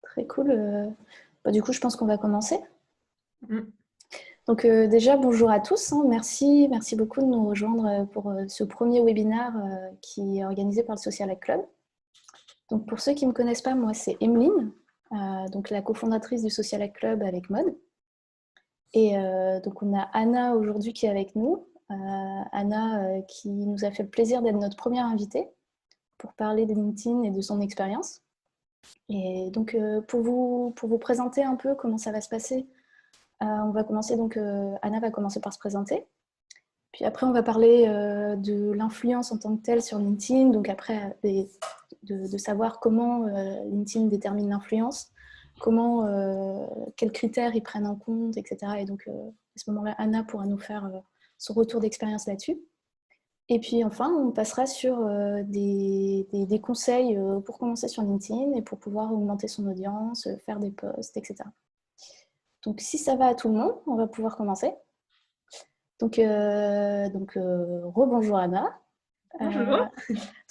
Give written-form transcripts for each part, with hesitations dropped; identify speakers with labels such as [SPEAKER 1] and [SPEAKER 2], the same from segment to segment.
[SPEAKER 1] Très cool. Du coup, je pense qu'on va commencer.
[SPEAKER 2] Mm.
[SPEAKER 1] Donc déjà, bonjour à tous. Merci beaucoup de nous rejoindre pour ce premier webinaire qui est organisé par le Social Hack Club. Donc pour ceux qui ne me connaissent pas, moi c'est Emeline, donc la cofondatrice du Social Hack Club avec Mode. Et donc on a Anna aujourd'hui qui est avec nous. Anna qui nous a fait le plaisir d'être notre première invitée pour parler de LinkedIn et de son expérience. Et donc pour vous présenter un peu comment ça va se passer, on va commencer donc, Anna va commencer par se présenter. Puis après, on va parler de l'influence en tant que telle sur LinkedIn. Donc après, de savoir comment LinkedIn détermine l'influence, quels critères ils prennent en compte, etc. Et donc, à ce moment-là, Anna pourra nous faire son retour d'expérience là-dessus. Et puis enfin, on passera sur des conseils pour commencer sur LinkedIn et pour pouvoir augmenter son audience, faire des posts, etc. Donc si ça va à tout le monde, on va pouvoir commencer. Donc rebonjour Anna.
[SPEAKER 2] Bonjour.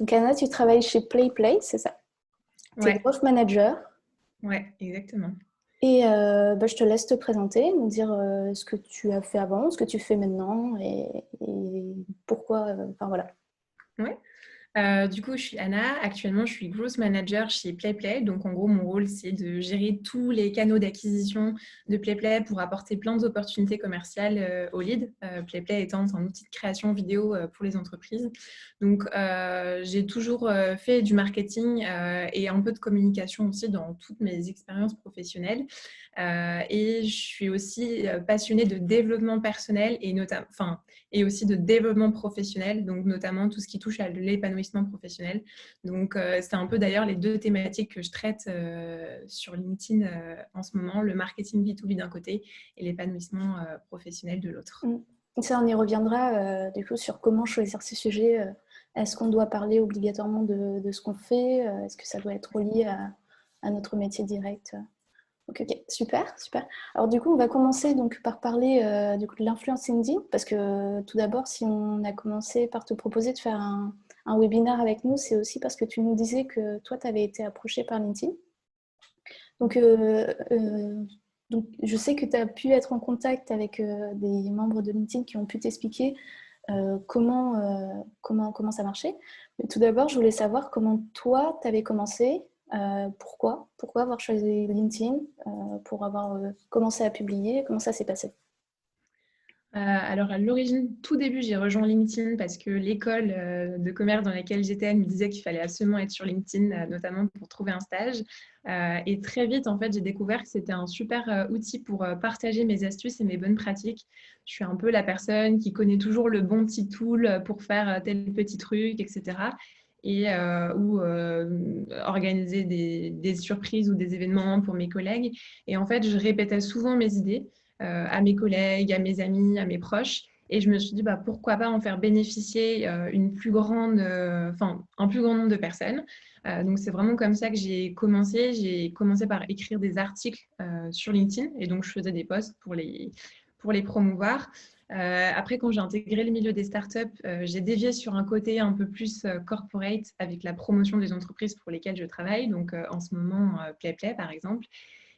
[SPEAKER 1] Donc Anna, tu travailles chez PlayPlay, c'est ça? Tu es
[SPEAKER 2] Ouais,
[SPEAKER 1] growth manager.
[SPEAKER 2] ouais, exactement.
[SPEAKER 1] Et je te laisse te présenter, nous dire ce que tu as fait avant, ce que tu fais maintenant et pourquoi. Enfin voilà.
[SPEAKER 2] Ouais. Du coup, je suis Anna. Actuellement, je suis growth manager chez PlayPlay. Donc, en gros, mon rôle, c'est de gérer tous les canaux d'acquisition de PlayPlay pour apporter plein d'opportunités commerciales aux leads. PlayPlay étant un outil de création vidéo pour les entreprises. Donc, j'ai toujours fait du marketing et un peu de communication aussi dans toutes mes expériences professionnelles. Et je suis aussi passionnée de développement personnel et aussi de développement professionnel, donc notamment tout ce qui touche à l'épanouissement professionnel. Donc, c'est un peu d'ailleurs les deux thématiques que je traite sur LinkedIn en ce moment, le marketing B2B d'un côté et l'épanouissement professionnel de l'autre.
[SPEAKER 1] Ça, on y reviendra du coup sur comment choisir ces sujets. Est-ce qu'on doit parler obligatoirement de ce qu'on fait? Est-ce que ça doit être relié à notre métier direct? Ok, super. Alors du coup, on va commencer donc par parler du coup, de l'influence LinkedIn, parce que tout d'abord, si on a commencé par te proposer de faire un webinaire avec nous, c'est aussi parce que tu nous disais que toi, tu avais été approché par LinkedIn. Donc, donc je sais que tu as pu être en contact avec des membres de LinkedIn qui ont pu t'expliquer comment ça marchait. Mais tout d'abord, je voulais savoir comment toi, tu avais commencé. Pourquoi avoir choisi LinkedIn pour avoir commencé à publier? Comment ça s'est passé?
[SPEAKER 2] Alors, à l'origine, tout début, j'ai rejoint LinkedIn parce que l'école de commerce dans laquelle j'étais me disait qu'il fallait absolument être sur LinkedIn, notamment pour trouver un stage. Et très vite, en fait, j'ai découvert que c'était un super outil pour partager mes astuces et mes bonnes pratiques. Je suis un peu la personne qui connaît toujours le bon petit tool pour faire tel petit truc, etc. Ou organiser des surprises ou des événements pour mes collègues. Et en fait, je répétais souvent mes idées à mes collègues, à mes amis, à mes proches. Et je me suis dit, pourquoi pas en faire bénéficier un plus grand nombre de personnes. Donc, c'est vraiment comme ça que j'ai commencé. J'ai commencé par écrire des articles sur LinkedIn. Et donc, je faisais des posts pour les promouvoir. Après, quand j'ai intégré le milieu des startups, j'ai dévié sur un côté un peu plus corporate avec la promotion des entreprises pour lesquelles je travaille. Donc, en ce moment, PlayPlay, par exemple.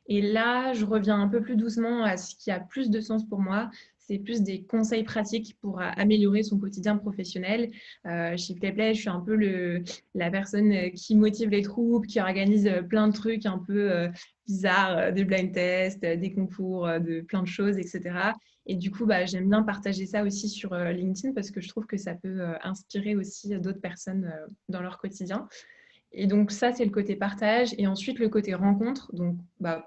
[SPEAKER 2] Et là, je reviens un peu plus doucement à ce qui a plus de sens pour moi. C'est plus des conseils pratiques pour améliorer son quotidien professionnel. Chez PlayPlay, je suis un peu la personne qui motive les troupes, qui organise plein de trucs un peu bizarres, des blind tests, des concours, de plein de choses, etc. Et du coup, j'aime bien partager ça aussi sur LinkedIn parce que je trouve que ça peut inspirer aussi d'autres personnes dans leur quotidien. Et donc ça, c'est le côté partage. Et ensuite, le côté rencontre, donc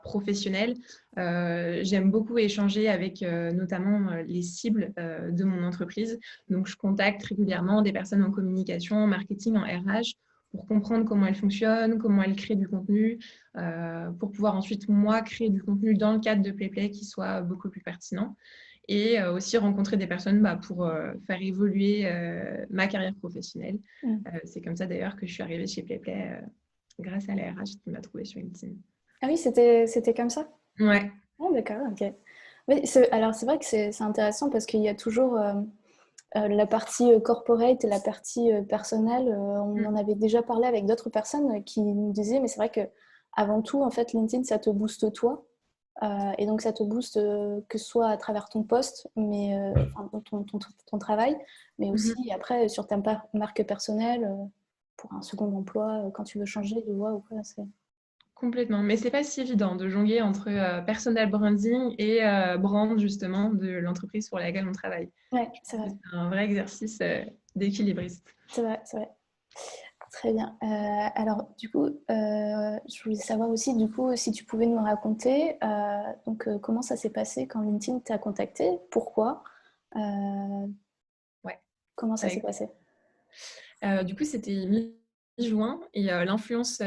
[SPEAKER 2] professionnel. J'aime beaucoup échanger avec notamment les cibles de mon entreprise. Donc, je contacte régulièrement des personnes en communication, en marketing, en RH, pour comprendre comment elles fonctionnent, comment elles créent du contenu, pour pouvoir ensuite, moi, créer du contenu dans le cadre de PlayPlay qui soit beaucoup plus pertinent et aussi rencontrer des personnes pour faire évoluer ma carrière professionnelle. C'est comme ça d'ailleurs que je suis arrivée chez PlayPlay grâce à la RH qui m'a trouvée sur LinkedIn.
[SPEAKER 1] Ah oui, c'était comme ça?
[SPEAKER 2] Ouais.
[SPEAKER 1] Ah d'accord, ok. Oui, alors c'est vrai que c'est intéressant parce qu'il y a toujours la partie corporate et la partie personnelle. On en
[SPEAKER 2] Mm.
[SPEAKER 1] avait déjà parlé avec d'autres personnes qui nous disaient, mais c'est vrai que avant tout, en fait, LinkedIn, ça te booste toi. Et donc, ça te booste que ce soit à travers ton poste, mais, ton travail, mais aussi après sur ta marque personnelle, pour un second emploi, quand tu veux changer de voie ou quoi.
[SPEAKER 2] Complètement. Mais c'est pas si évident de jongler entre personal branding et brand, justement, de l'entreprise pour laquelle on travaille.
[SPEAKER 1] Ouais, c'est vrai.
[SPEAKER 2] C'est un vrai exercice d'équilibriste.
[SPEAKER 1] C'est vrai, c'est vrai. Très bien. Alors, du coup, je voulais savoir aussi, du coup, si tu pouvais nous raconter comment ça s'est passé quand LinkedIn t'a contacté, pourquoi,
[SPEAKER 2] Ouais.
[SPEAKER 1] comment ça s'est passé?
[SPEAKER 2] Du coup, c'était mi-juin et l'agence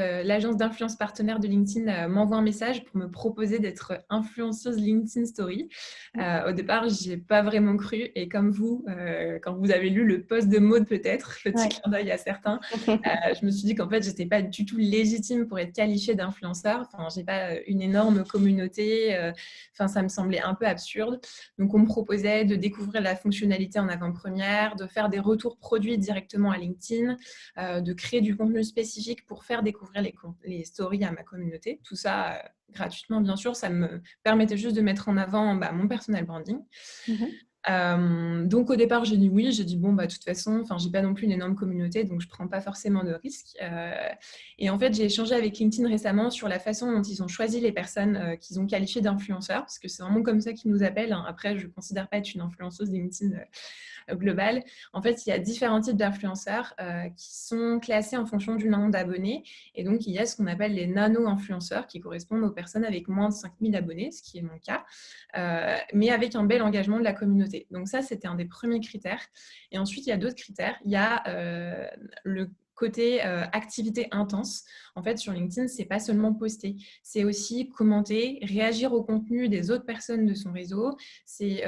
[SPEAKER 2] d'influence partenaire de LinkedIn m'envoie un message pour me proposer d'être influenceuse LinkedIn Story. Au départ, j'y ai pas vraiment cru et comme vous, quand vous avez lu le post de Maud peut-être, petit clin d'œil à certains, je me suis dit qu'en fait, j'étais pas du tout légitime pour être qualifiée d'influenceur. Enfin, j'ai pas une énorme communauté. Enfin, ça me semblait un peu absurde. Donc, on me proposait de découvrir la fonctionnalité en avant-première, de faire des retours produits directement à LinkedIn, de créer du contenu spécifique pour faire découvrir les stories à ma communauté. Tout ça gratuitement, bien sûr. Ça me permettait juste de mettre en avant mon personal branding. Donc au départ j'ai dit oui, j'ai dit bon de toute façon, j'ai pas non plus une énorme communauté donc je prends pas forcément de risques. Et en fait j'ai échangé avec LinkedIn récemment sur la façon dont ils ont choisi les personnes qu'ils ont qualifiées d'influenceurs parce que c'est vraiment comme ça qu'ils nous appellent. Hein. Après je considère pas être une influenceuse LinkedIn globale. En fait il y a différents types d'influenceurs qui sont classés en fonction du nombre d'abonnés et donc il y a ce qu'on appelle les nano-influenceurs qui correspondent aux personnes avec moins de 5000 abonnés, ce qui est mon cas, mais avec un bel engagement de la communauté. Donc ça, c'était un des premiers critères. Et ensuite, il y a d'autres critères. Il y a le côté activité intense. En fait, sur LinkedIn, c'est pas seulement poster, c'est aussi commenter, réagir au contenu des autres personnes de son réseau, c'est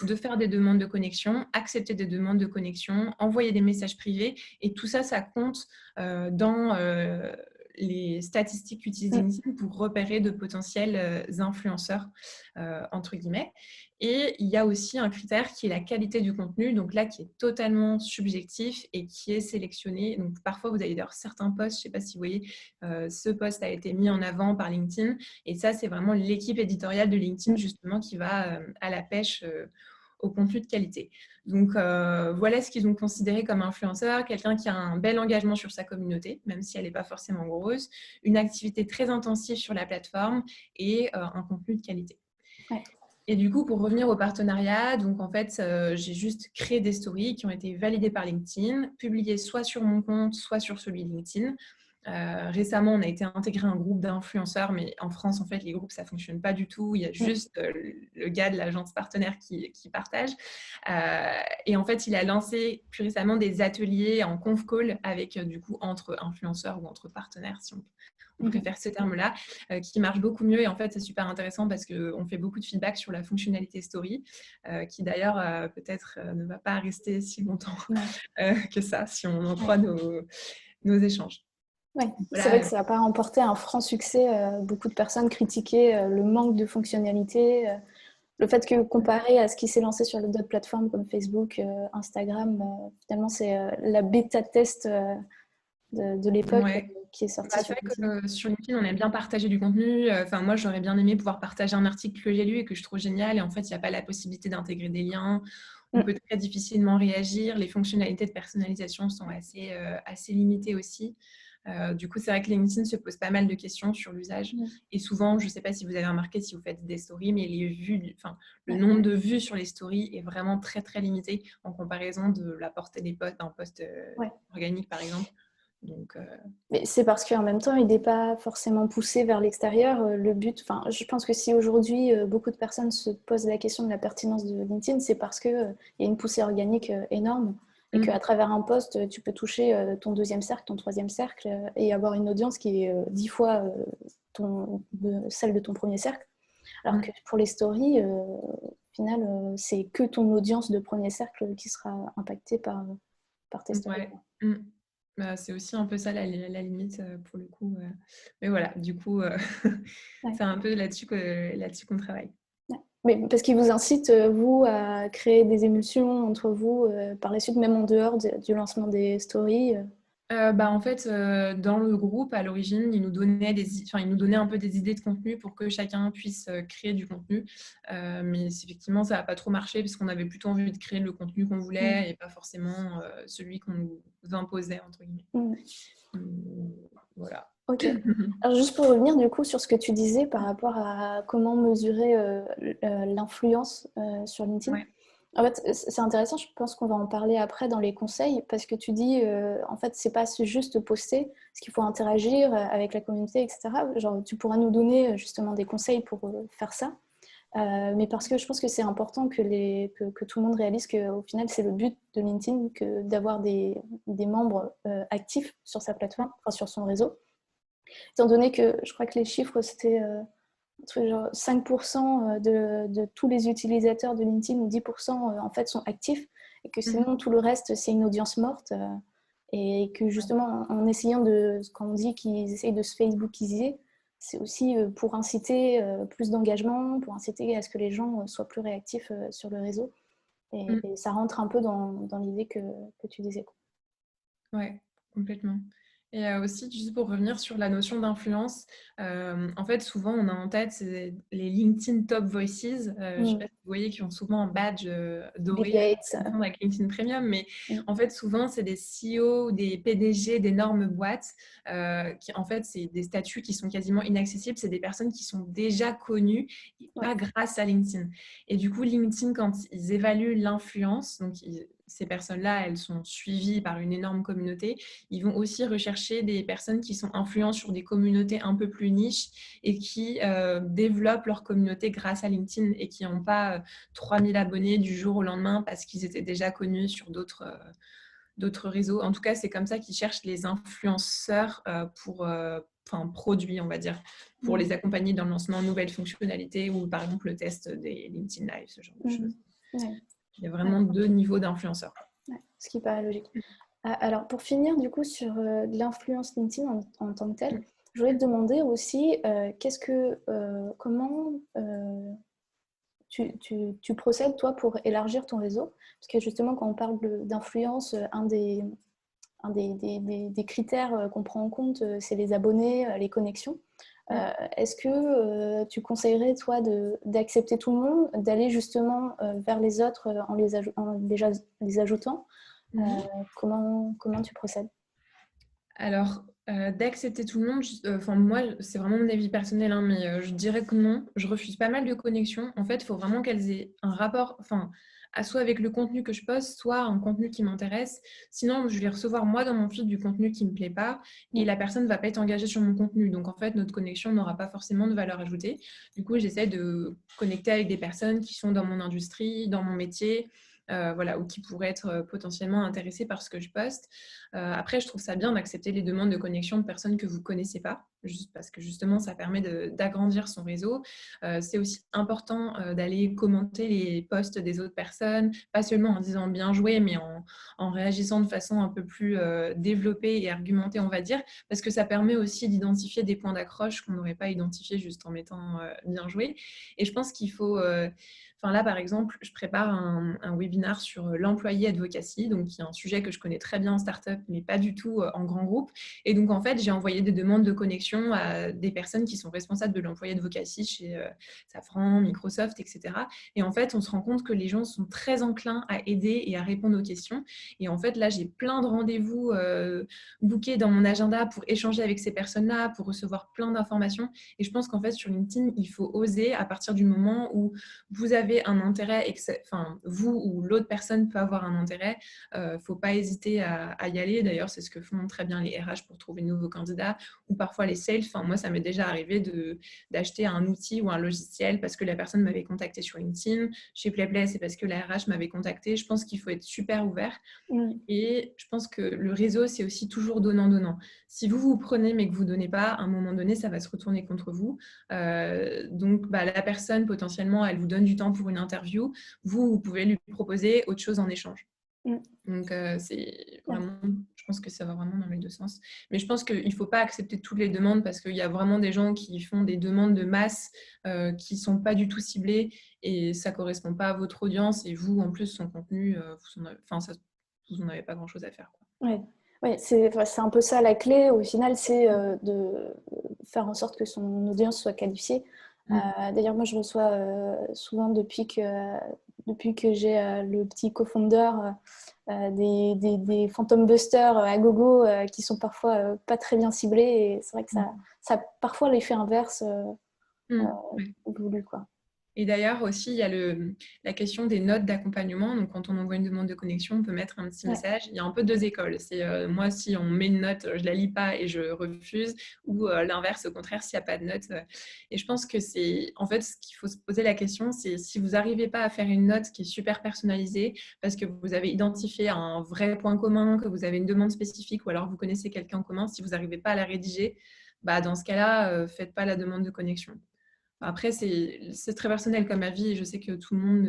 [SPEAKER 2] de faire des demandes de connexion, accepter des demandes de connexion, envoyer des messages privés. Et tout ça, ça compte dans les statistiques qu'utilise LinkedIn pour repérer de potentiels influenceurs, entre guillemets. Et il y a aussi un critère qui est la qualité du contenu, donc là qui est totalement subjectif et qui est sélectionné. Donc parfois vous avez d'ailleurs certains posts, je ne sais pas si vous voyez, ce post a été mis en avant par LinkedIn et ça c'est vraiment l'équipe éditoriale de LinkedIn justement qui va à la pêche au contenu de qualité. Donc voilà ce qu'ils ont considéré comme influenceur, quelqu'un qui a un bel engagement sur sa communauté, même si elle n'est pas forcément grosse, une activité très intensive sur la plateforme et un contenu de qualité.
[SPEAKER 1] Ouais.
[SPEAKER 2] Et du coup, pour revenir au partenariat, donc en fait, j'ai juste créé des stories qui ont été validées par LinkedIn, publiées soit sur mon compte, soit sur celui de LinkedIn. Récemment, on a été intégré à un groupe d'influenceurs, mais en France, en fait, les groupes, ça ne fonctionne pas du tout. Il y a juste le gars de l'agence partenaire qui partage. Et en fait, il a lancé plus récemment des ateliers en conf call avec, du coup, entre influenceurs ou entre partenaires, si on préfère ce terme-là, qui marche beaucoup mieux. Et en fait, c'est super intéressant parce qu'on fait beaucoup de feedback sur la fonctionnalité story, qui d'ailleurs, peut-être ne va pas rester si longtemps que ça, si on en croit nos échanges.
[SPEAKER 1] Ouais, c'est vrai que ça n'a pas remporté un franc succès. Beaucoup de personnes critiquaient le manque de fonctionnalités, le fait que comparé à ce qui s'est lancé sur d'autres plateformes comme Facebook, Instagram, finalement c'est la bêta test de l'époque qui est sortie
[SPEAKER 2] c'est
[SPEAKER 1] sur
[SPEAKER 2] vrai
[SPEAKER 1] LinkedIn.
[SPEAKER 2] que sur LinkedIn, on aime bien partager du contenu. Moi, j'aurais bien aimé pouvoir partager un article que j'ai lu et que je trouve génial. Et en fait, il n'y a pas la possibilité d'intégrer des liens. On peut très difficilement réagir. Les fonctionnalités de personnalisation sont assez limitées aussi. Du coup, c'est vrai que LinkedIn se pose pas mal de questions sur l'usage. Et souvent, je ne sais pas si vous avez remarqué si vous faites des stories, mais le nombre de vues sur les stories est vraiment très, très limité en comparaison de la portée des posts d'un post organique, par exemple. Donc,
[SPEAKER 1] Mais c'est parce qu'en même temps, il n'est pas forcément poussé vers l'extérieur. Le but, je pense que si aujourd'hui beaucoup de personnes se posent la question de la pertinence de LinkedIn, c'est parce qu'il y a une poussée organique énorme et qu'à travers un post, tu peux toucher ton deuxième cercle, ton troisième cercle et avoir une audience qui est 10 fois celle de ton premier cercle. Alors que pour les stories, au final, c'est que ton audience de premier cercle qui sera impactée par tes stories.
[SPEAKER 2] C'est aussi un peu ça la limite pour le coup. Mais voilà, du coup, c'est un peu là-dessus qu'on travaille.
[SPEAKER 1] Mais parce qu'il vous incite, vous, à créer des émulsions entre vous par la suite, même en dehors du lancement des stories
[SPEAKER 2] En fait, dans le groupe, à l'origine, ils nous donnaient un peu des idées de contenu pour que chacun puisse créer du contenu. Mais effectivement, ça n'a pas trop marché parce qu'on avait plutôt envie de créer le contenu qu'on voulait et pas forcément celui qu'on nous imposait, entre guillemets. Voilà.
[SPEAKER 1] Ok. Alors juste pour revenir du coup sur ce que tu disais par rapport à comment mesurer l'influence sur LinkedIn.
[SPEAKER 2] Ouais.
[SPEAKER 1] En fait, c'est intéressant, je pense qu'on va en parler après dans les conseils, parce que tu dis, en fait, c'est pas juste poster, parce qu'il faut interagir avec la communauté, etc. Genre, tu pourras nous donner justement des conseils pour faire ça. Mais parce que je pense que c'est important que tout le monde réalise qu'au final, c'est le but de LinkedIn que d'avoir des membres actifs sur sa plateforme, enfin sur son réseau. Étant donné que je crois que les chiffres, c'était genre 5% de tous les utilisateurs de LinkedIn ou 10% en fait sont actifs et que sinon tout le reste c'est une audience morte et que justement en essayant de, quand on dit qu'ils essayent de se facebookiser, c'est aussi pour inciter plus d'engagement, pour inciter à ce que les gens soient plus réactifs sur le réseau et ça rentre un peu dans l'idée que tu disais.
[SPEAKER 2] Ouais, complètement. Et aussi, juste pour revenir sur la notion d'influence, en fait, souvent, on a en tête les LinkedIn Top Voices. Je ne sais pas si vous voyez, qui ont souvent un badge
[SPEAKER 1] Bill
[SPEAKER 2] doré
[SPEAKER 1] Gates.
[SPEAKER 2] avec LinkedIn Premium, mais en fait, souvent, c'est des CEO ou des PDG d'énormes boîtes qui, en fait, c'est des statuts qui sont quasiment inaccessibles. C'est des personnes qui sont déjà connues, et pas grâce à LinkedIn. Et du coup, LinkedIn, quand ils évaluent l'influence, donc ces personnes-là, elles sont suivies par une énorme communauté. Ils vont aussi rechercher des personnes qui sont influentes sur des communautés un peu plus niches et qui développent leur communauté grâce à LinkedIn et qui n'ont pas 3000 abonnés du jour au lendemain parce qu'ils étaient déjà connus sur d'autres réseaux. En tout cas, c'est comme ça qu'ils cherchent les influenceurs pour produits, on va dire, pour les accompagner dans le lancement de nouvelles fonctionnalités ou par exemple le test des LinkedIn Live, ce genre de choses. Il y a vraiment deux niveaux d'influenceurs.
[SPEAKER 1] Ce qui paraît logique. Alors, pour finir, du coup, sur l'influence LinkedIn en tant que telle, je voulais te demander aussi comment tu procèdes, toi, pour élargir ton réseau. Parce que justement, quand on parle d'influence, un des critères qu'on prend en compte, c'est les abonnés, les connexions. Est-ce que tu conseillerais, toi, d'accepter tout le monde, d'aller justement vers les autres en les ajoutant comment tu procèdes?
[SPEAKER 2] Alors, d'accepter tout le monde, moi, c'est vraiment mon avis personnel, hein, mais je dirais que non. Je refuse pas mal de connexions. En fait, il faut vraiment qu'elles aient un rapport, soit avec le contenu que je poste, soit un contenu qui m'intéresse. Sinon, je vais recevoir moi dans mon feed du contenu qui me plaît pas et la personne ne va pas être engagée sur mon contenu. Donc, en fait, notre connexion n'aura pas forcément de valeur ajoutée. Du coup, j'essaie de connecter avec des personnes qui sont dans mon industrie, dans mon métier. Ou qui pourraient être potentiellement intéressés par ce que je poste. Après, je trouve ça bien d'accepter les demandes de connexion de personnes que vous ne connaissez pas, juste parce que justement, ça permet d'agrandir son réseau. C'est aussi important d'aller commenter les posts des autres personnes, pas seulement en disant bien joué, mais en réagissant de façon un peu plus développée et argumentée, on va dire, parce que ça permet aussi d'identifier des points d'accroche qu'on n'aurait pas identifiés juste en mettant bien joué. Et je pense qu'il faut... là, par exemple, je prépare un webinaire sur l'employé advocacy, donc qui est un sujet que je connais très bien en startup, mais pas du tout en grand groupe. Et donc, en fait, j'ai envoyé des demandes de connexion à des personnes qui sont responsables de l'employé advocacy chez Safran, Microsoft, etc. Et en fait, on se rend compte que les gens sont très enclins à aider et à répondre aux questions. Et en fait, là, j'ai plein de rendez-vous bookés dans mon agenda pour échanger avec ces personnes-là, pour recevoir plein d'informations. Et je pense qu'en fait, sur LinkedIn, il faut oser à partir du moment où vous avez un intérêt, et vous ou l'autre personne peut avoir un intérêt, faut pas hésiter à y aller. D'ailleurs, c'est ce que font très bien les RH pour trouver de nouveaux candidats ou parfois les sales. Moi, ça m'est déjà arrivé d'acheter un outil ou un logiciel parce que la personne m'avait contacté sur LinkedIn. Chez PlayPlay, c'est parce que la RH m'avait contacté. Je pense qu'il faut être super ouvert. Et je pense que le réseau, c'est aussi toujours donnant-donnant. Si vous prenez mais que vous ne donnez pas, à un moment donné, ça va se retourner contre vous. Donc, la personne, potentiellement, elle vous donne du temps pour une interview. Vous pouvez lui proposer autre chose en échange. Donc, c'est vraiment, je pense que ça va vraiment dans les deux sens. Mais je pense qu'il ne faut pas accepter toutes les demandes parce qu'il y a vraiment des gens qui font des demandes de masse qui ne sont pas du tout ciblées et ça ne correspond pas à votre audience. Et vous, en plus, son contenu, vous n'en avez pas grand-chose à faire.
[SPEAKER 1] Ouais. Oui, c'est un peu ça la clé. Au final, c'est de faire en sorte que son audience soit qualifiée.
[SPEAKER 2] Mm.
[SPEAKER 1] D'ailleurs, moi, je reçois souvent depuis que j'ai le petit co-founder des Phantom Busters à gogo qui sont parfois pas très bien ciblés. Et c'est vrai que ça a parfois l'effet inverse euh,
[SPEAKER 2] Mm. Ouais.
[SPEAKER 1] voulu, quoi.
[SPEAKER 2] Et d'ailleurs aussi, il y a la question des notes d'accompagnement. Donc, quand on envoie une demande de connexion, on peut mettre un petit
[SPEAKER 1] Ouais,
[SPEAKER 2] message. Il y a un peu deux écoles. C'est moi, si on met une note, je la lis pas et je refuse, ou l'inverse, au contraire, s'il n'y a pas de note. Et je pense que c'est, en fait, ce qu'il faut se poser la question, c'est si vous n'arrivez pas à faire une note qui est super personnalisée, parce que vous avez identifié un vrai point commun, que vous avez une demande spécifique, ou alors vous connaissez quelqu'un en commun, si vous n'arrivez pas à la rédiger, bah, dans ce cas-là, faites pas la demande de connexion. Après, c'est très personnel comme avis et je sais que tout le monde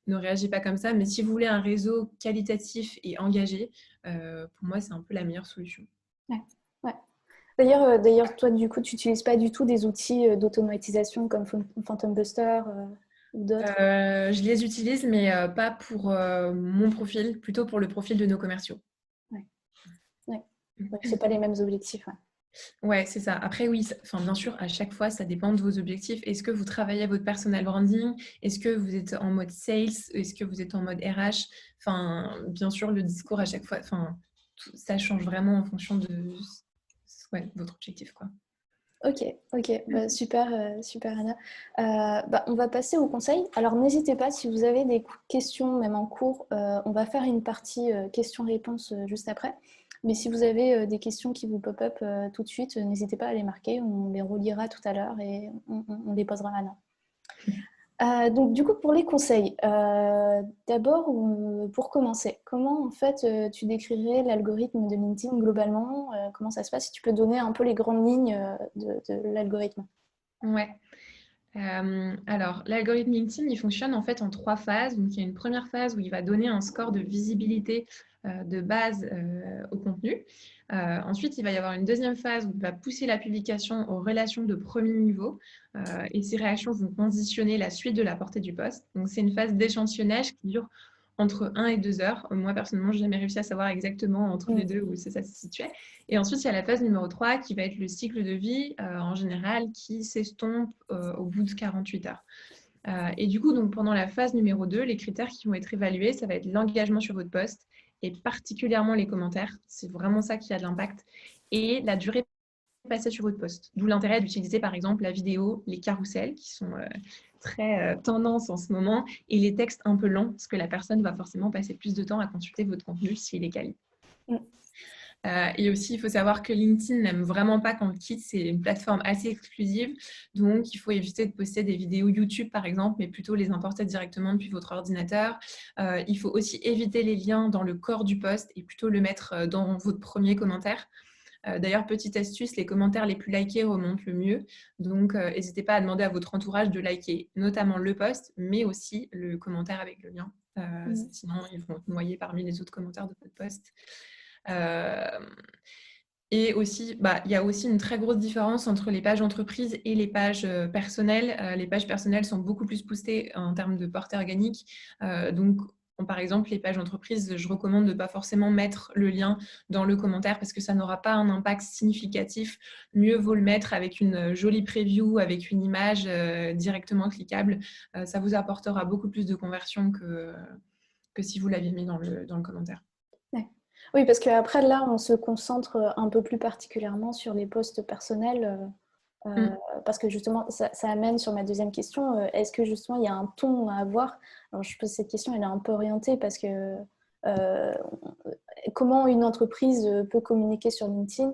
[SPEAKER 2] ne réagit pas comme ça. Mais si vous voulez un réseau qualitatif et engagé, pour moi, c'est un peu la meilleure solution.
[SPEAKER 1] ouais, ouais. D'ailleurs, toi, du coup, tu n'utilises pas du tout des outils d'automatisation comme Phantom Buster ou d'autres?
[SPEAKER 2] Je les utilise, mais pas pour mon profil, plutôt pour le profil de nos commerciaux.
[SPEAKER 1] Ouais, ouais. Ouais, c'est pas les mêmes objectifs. Ouais.
[SPEAKER 2] Ouais, c'est ça. Après, oui, enfin, bien sûr, à chaque fois, ça dépend de vos objectifs. Est-ce que vous travaillez votre personal branding? Est-ce que vous êtes en mode sales? Est-ce que vous êtes en mode RH? Enfin, bien sûr, le discours à chaque fois, enfin, ça change vraiment en fonction de ouais, votre objectif, quoi.
[SPEAKER 1] Ok, ok, bah, super, super Anna. Bah, on va passer au conseil. Alors n'hésitez pas, si vous avez des questions, même en cours, on va faire une partie questions-réponses juste après. Mais si vous avez des questions qui vous pop-up tout de suite, n'hésitez pas à les marquer, on les relira tout à l'heure et on les posera à Anna. Donc du coup pour les conseils, d'abord pour commencer, comment en fait tu décrirais l'algorithme de LinkedIn globalement, comment ça se passe? Si tu peux donner un peu les grandes lignes de l'algorithme.
[SPEAKER 2] Ouais. Alors, l'algorithme LinkedIn, il fonctionne en fait en trois phases. Donc, il y a une première phase où il va donner un score de visibilité de base au contenu. Ensuite, il va y avoir une deuxième phase où il va pousser la publication aux relations de premier niveau et ces réactions vont conditionner la suite de la portée du post. Donc, c'est une phase d'échantillonnage qui dure entre 1 et 2 heures. Moi, personnellement, je n'ai jamais réussi à savoir exactement entre les deux où ça se situait. Et ensuite, il y a la phase numéro 3 qui va être le cycle de vie en général qui s'estompe au bout de 48 heures. Et du coup, donc, pendant la phase numéro 2, les critères qui vont être évalués, ça va être l'engagement sur votre poste et particulièrement les commentaires. C'est vraiment ça qui a de l'impact. Et la durée passée sur votre poste. D'où l'intérêt d'utiliser par exemple la vidéo, les carousels qui sont très tendance en ce moment et les textes un peu longs parce que la personne va forcément passer plus de temps à consulter votre contenu s'il est quali.
[SPEAKER 1] Mm.
[SPEAKER 2] Et aussi, il faut savoir que LinkedIn n'aime vraiment pas qu'on le quitte. C'est une plateforme assez exclusive. Donc, il faut éviter de poster des vidéos YouTube, par exemple, mais plutôt les importer directement depuis votre ordinateur. Il faut aussi éviter les liens dans le corps du post et plutôt le mettre dans votre premier commentaire. D'ailleurs, petite astuce, les commentaires les plus likés remontent le mieux. Donc, n'hésitez pas à demander à votre entourage de liker notamment le post, mais aussi le commentaire avec le lien.
[SPEAKER 1] Mm.
[SPEAKER 2] Sinon, ils vont être noyés parmi les autres commentaires de votre post. Euh, et aussi, il y a aussi une très grosse différence entre les pages entreprises et les pages personnelles. Les pages personnelles sont beaucoup plus boostées en termes de portée organique. Donc, par exemple, les pages entreprises, je recommande de ne pas forcément mettre le lien dans le commentaire parce que ça n'aura pas un impact significatif. Mieux vaut le mettre avec une jolie preview, avec une image directement cliquable. Ça vous apportera beaucoup plus de conversion que si vous l'aviez mis dans le commentaire.
[SPEAKER 1] Ouais. Oui, parce qu'après, là, on se concentre un peu plus particulièrement sur les posts personnels,
[SPEAKER 2] Mm.
[SPEAKER 1] parce que justement, ça amène sur ma deuxième question. Est-ce que justement, il y a un ton à avoir? Alors, je pose cette question, elle est un peu orientée parce que euh, comment une entreprise peut communiquer sur LinkedIn?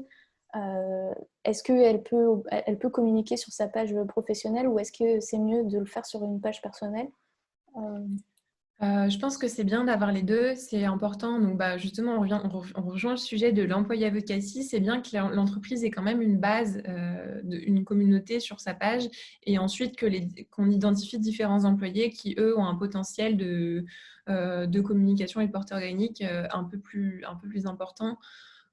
[SPEAKER 1] Est-ce qu'elle peut communiquer sur sa page professionnelle ou est-ce que c'est mieux de le faire sur une page personnelle? Euh,
[SPEAKER 2] Je pense que c'est bien d'avoir les deux, c'est important. Donc, justement, on rejoint le sujet de l'employé advocacy. C'est bien que l'entreprise ait quand même une base, une communauté sur sa page, et ensuite qu'on identifie différents employés qui, eux, ont un potentiel de communication et de portée organique un peu plus important.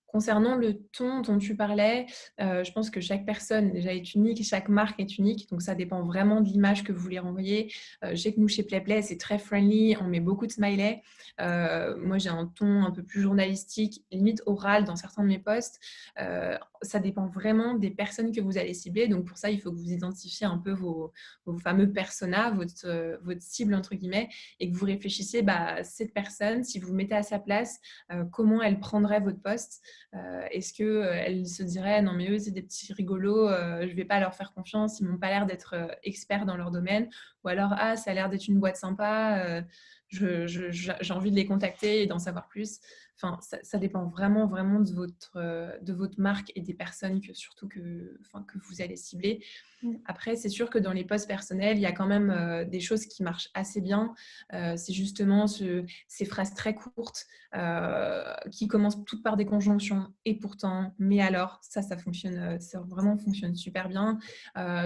[SPEAKER 2] Concernant le ton dont tu parlais, je pense que chaque personne déjà est unique, chaque marque est unique, donc ça dépend vraiment de l'image que vous voulez renvoyer. Je sais que nous, chez PlayPlay, c'est très friendly, on met beaucoup de smileys. Moi, j'ai un ton un peu plus journalistique, limite oral dans certains de mes posts. Ça dépend vraiment des personnes que vous allez cibler, donc pour ça, il faut que vous identifiez un peu vos fameux personas, votre cible, entre guillemets, et que vous réfléchissiez, cette personne, si vous vous mettez à sa place, comment elle prendrait votre post. Est-ce qu'elle se dirait non mais eux c'est des petits rigolos, je ne vais pas leur faire confiance, ils n'ont pas l'air d'être experts dans leur domaine, ou alors ah ça a l'air d'être une boîte sympa, j'ai envie de les contacter et d'en savoir plus. Enfin, ça dépend vraiment de votre marque et des personnes surtout que vous allez cibler. Après, c'est sûr que dans les posts personnels, il y a quand même des choses qui marchent assez bien. C'est justement ces phrases très courtes qui commencent toutes par des conjonctions et pourtant, mais alors, ça fonctionne, ça vraiment fonctionne super bien.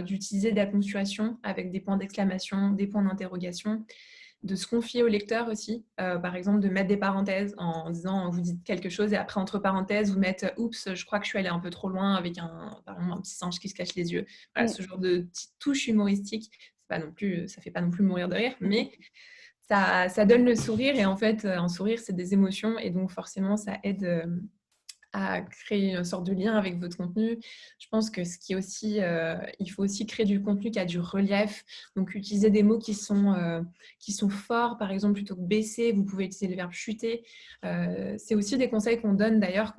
[SPEAKER 2] D'utiliser de la ponctuation avec des points d'exclamation, des points d'interrogation, de se confier au lecteur aussi, par exemple de mettre des parenthèses en disant vous dites quelque chose et après entre parenthèses vous mettez oups je crois que je suis allée un peu trop loin avec par exemple un petit singe qui se cache les yeux. Voilà, ce genre de petites touches humoristiques, ça fait pas non plus mourir de rire, mais ça donne le sourire et en fait un sourire c'est des émotions et donc forcément ça aide à créer une sorte de lien avec votre contenu. Je pense que ce qui est aussi, il faut aussi créer du contenu qui a du relief. Donc, utiliser des mots qui sont forts, par exemple, plutôt que baisser, vous pouvez utiliser le verbe chuter. C'est aussi des conseils qu'on donne d'ailleurs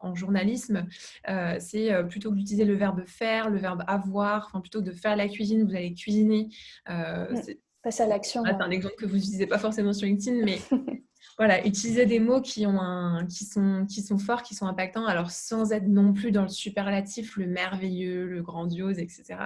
[SPEAKER 2] en journalisme. C'est plutôt que d'utiliser le verbe faire, le verbe avoir, enfin, plutôt que de faire la cuisine, vous allez cuisiner.
[SPEAKER 1] Passer à l'action.
[SPEAKER 2] C'est un exemple que vous n'utilisez pas forcément sur LinkedIn, mais voilà, utiliser des mots qui sont forts, qui sont impactants, alors sans être non plus dans le superlatif, le merveilleux, le grandiose, etc.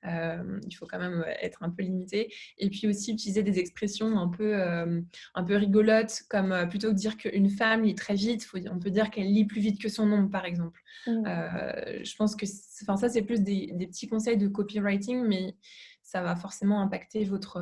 [SPEAKER 2] Il faut quand même être un peu limité. Et puis aussi utiliser des expressions un peu rigolotes, comme plutôt que de dire qu'une femme lit très vite, on peut dire qu'elle lit plus vite que son ombre, par exemple. Je pense que ça, c'est plus des petits conseils de copywriting, mais ça va forcément impacter votre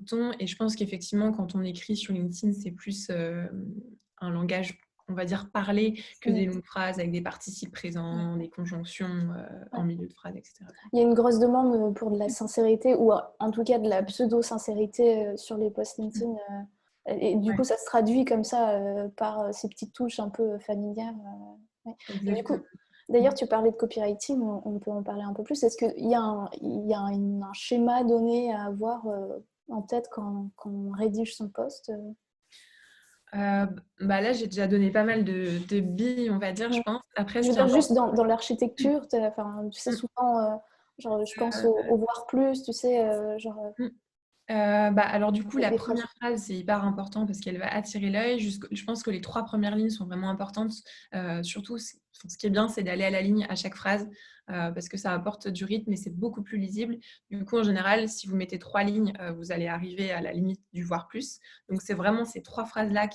[SPEAKER 2] ton. Et je pense qu'effectivement, quand on écrit sur LinkedIn, c'est plus un langage, on va dire, parlé que des longues phrases avec des participes présents, des conjonctions en milieu de phrase, etc.
[SPEAKER 1] Il y a une grosse demande pour de la sincérité ou en tout cas de la pseudo-sincérité sur les posts LinkedIn. Et du coup, ça se traduit comme ça par ces petites touches un peu familières. Et du coup, d'ailleurs, tu parlais de copywriting, on peut en parler un peu plus. Est-ce qu'il y a un schéma donné à avoir en tête quand on rédige son post
[SPEAKER 2] Là, j'ai déjà donné pas mal de billes, on va dire, je pense. Après,
[SPEAKER 1] je veux dire, juste dans l'architecture, tu sais, souvent, genre, je pense au voir plus, tu sais,
[SPEAKER 2] alors du coup, la première phrase, c'est hyper important parce qu'elle va attirer l'œil. Je pense que les 3 premières lignes sont vraiment importantes. Surtout, ce qui est bien, c'est d'aller à la ligne à chaque phrase parce que ça apporte du rythme et c'est beaucoup plus lisible. Du coup, en général, si vous mettez 3 lignes, vous allez arriver à la limite du voir plus. Donc, c'est vraiment ces 3 phrases-là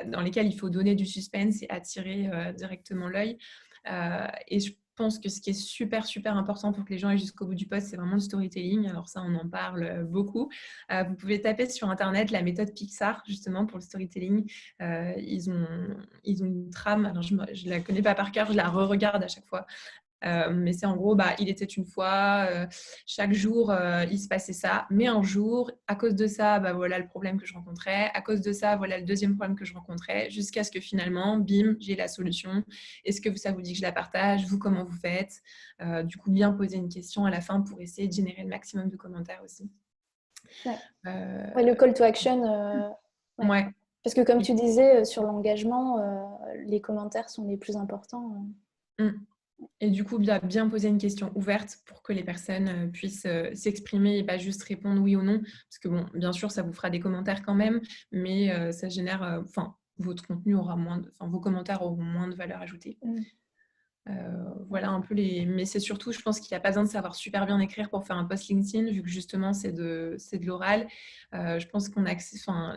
[SPEAKER 2] dans lesquelles il faut donner du suspense et attirer directement l'œil. Et je pense que ce qui est super, super important pour que les gens aillent jusqu'au bout du post, c'est vraiment le storytelling. Alors ça, on en parle beaucoup. Vous pouvez taper sur Internet la méthode Pixar, justement, pour le storytelling. Ils ont une trame. Alors, je ne la connais pas par cœur, je la re-regarde à chaque fois. Mais c'est en gros, il était une fois, chaque jour, il se passait ça. Mais un jour, à cause de ça, voilà le problème que je rencontrais. À cause de ça, voilà le deuxième problème que je rencontrais. Jusqu'à ce que finalement, bim, j'ai la solution. Est-ce que ça vous dit que je la partage? Vous, comment vous faites? Du coup, bien poser une question à la fin pour essayer de générer le maximum de commentaires aussi.
[SPEAKER 1] Le call to action.
[SPEAKER 2] Ouais.
[SPEAKER 1] Parce que comme tu disais, sur l'engagement, les commentaires sont les plus importants.
[SPEAKER 2] Et du coup, bien poser une question ouverte pour que les personnes puissent s'exprimer et pas juste répondre oui ou non. Parce que, bon, bien sûr, ça vous fera des commentaires quand même, mais ça génère... votre contenu aura vos commentaires auront moins de valeur ajoutée. Voilà un peu mais c'est surtout, je pense qu'il n'y a pas besoin de savoir super bien écrire pour faire un post LinkedIn, vu que justement c'est de l'oral. Je pense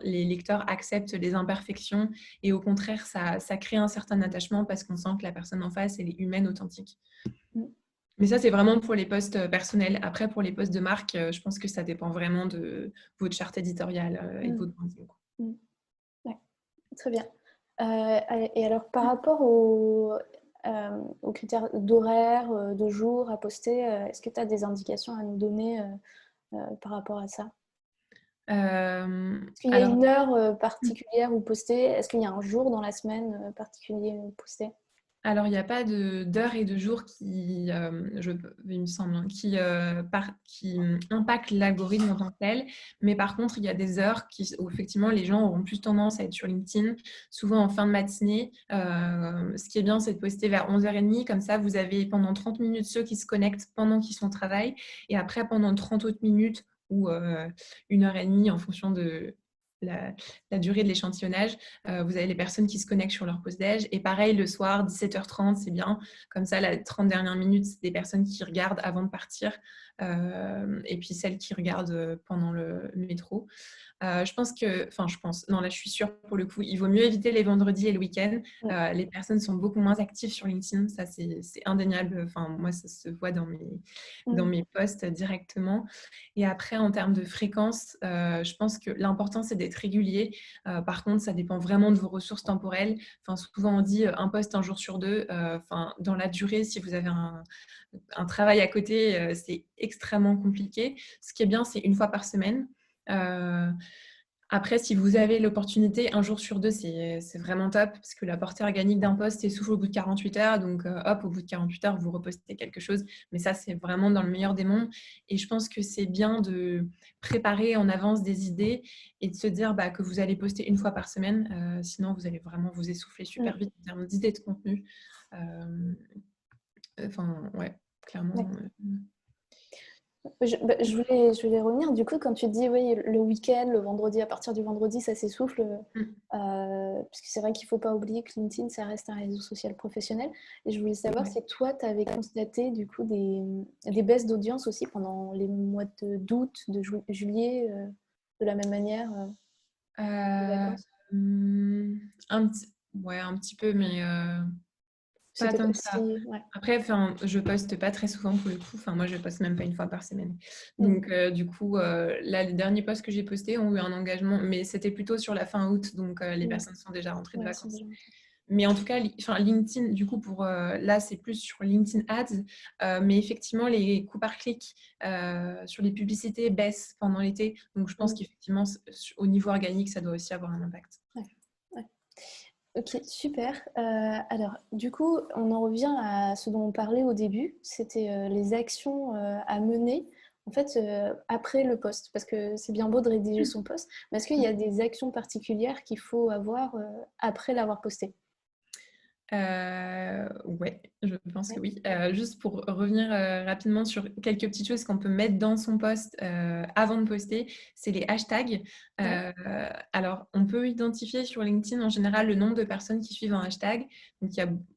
[SPEAKER 2] les lecteurs acceptent les imperfections et au contraire ça crée un certain attachement parce qu'on sent que la personne en face elle est humaine, authentique. Mais ça, c'est vraiment pour les posts personnels. Après, pour les posts de marque, je pense que ça dépend vraiment de votre charte éditoriale et de votre branding.
[SPEAKER 1] Ouais. Très bien. Et alors, par rapport aux critères d'horaire, de jour à poster, est-ce que tu as des indications à nous donner par rapport à ça? Est-ce qu'il y a
[SPEAKER 2] Alors,
[SPEAKER 1] une heure particulière où poster? Est-ce qu'il y a un jour dans la semaine particulier où poster?
[SPEAKER 2] il n'y a pas d'heure et de jour qui, il me semble, hein, qui impactent l'algorithme en tant que tel. Mais par contre, il y a des heures où effectivement les gens auront plus tendance à être sur LinkedIn, souvent en fin de matinée. Ce qui est bien, c'est de poster vers 11h30. Comme ça, vous avez pendant 30 minutes ceux qui se connectent pendant qu'ils sont au travail. Et après, pendant 30 autres minutes ou 1h30 en fonction de la durée de l'échantillonnage, vous avez les personnes qui se connectent sur leur pause déj. Et pareil, le soir, 17h30, c'est bien. Comme ça, les 30 dernières minutes, c'est des personnes qui regardent avant de partir. Et puis celles qui regardent pendant le métro. Non, là, je suis sûre pour le coup, il vaut mieux éviter les vendredis et le week-end. Les personnes sont beaucoup moins actives sur LinkedIn, ça c'est indéniable. Enfin, moi, ça se voit dans mes posts directement. Et après, en termes de fréquence, je pense que l'important, c'est d'être régulier. Par contre, ça dépend vraiment de vos ressources temporelles. Enfin, souvent, on dit un post un jour sur deux. Dans la durée, si vous avez un travail à côté, c'est extrêmement compliqué. Ce qui est bien, c'est une fois par semaine. Après, si vous avez l'opportunité, un jour sur deux, c'est vraiment top parce que la portée organique d'un post s'essouffle au bout de 48 heures. Donc, hop, au bout de 48 heures, vous repostez quelque chose. Mais ça, c'est vraiment dans le meilleur des mondes. Et je pense que c'est bien de préparer en avance des idées et de se dire que vous allez poster une fois par semaine. Sinon, vous allez vraiment vous essouffler super vite en termes d'idées de contenu. Ouais, clairement.
[SPEAKER 1] Je voulais revenir. Du coup, quand tu dis oui, le week-end, le vendredi, à partir du vendredi, ça s'essouffle. Parce que c'est vrai qu'il ne faut pas oublier que LinkedIn, ça reste un réseau social professionnel. Et je voulais savoir si toi, tu avais constaté du coup des baisses d'audience aussi pendant les mois d'août, de juillet, de la même manière, les vacances.
[SPEAKER 2] Un petit peu, mais pas
[SPEAKER 1] C'était
[SPEAKER 2] tant
[SPEAKER 1] pas
[SPEAKER 2] que ça.
[SPEAKER 1] si... Ouais.
[SPEAKER 2] Après, je poste pas très souvent pour le coup. Moi, je poste même pas une fois par semaine. Donc, du coup, là, les derniers posts que j'ai postés ont eu un engagement, mais c'était plutôt sur la fin août. Donc, les personnes sont déjà rentrées de vacances. Mais en tout cas, LinkedIn, du coup, là, c'est plus sur LinkedIn Ads. Mais effectivement, les coûts par clic sur les publicités baissent pendant l'été. Donc, je pense qu'effectivement, au niveau organique, ça doit aussi avoir un impact.
[SPEAKER 1] Ok, super. Alors, du coup, on en revient à ce dont on parlait au début. C'était les actions à mener, en fait, après le post. Parce que c'est bien beau de rédiger son post, mais est-ce qu'il y a des actions particulières qu'il faut avoir après l'avoir posté?
[SPEAKER 2] Ouais, je pense que oui. Juste pour revenir rapidement sur quelques petites choses qu'on peut mettre dans son post avant de poster, c'est les hashtags. Alors, on peut identifier sur LinkedIn en général le nombre de personnes qui suivent un hashtag. Donc,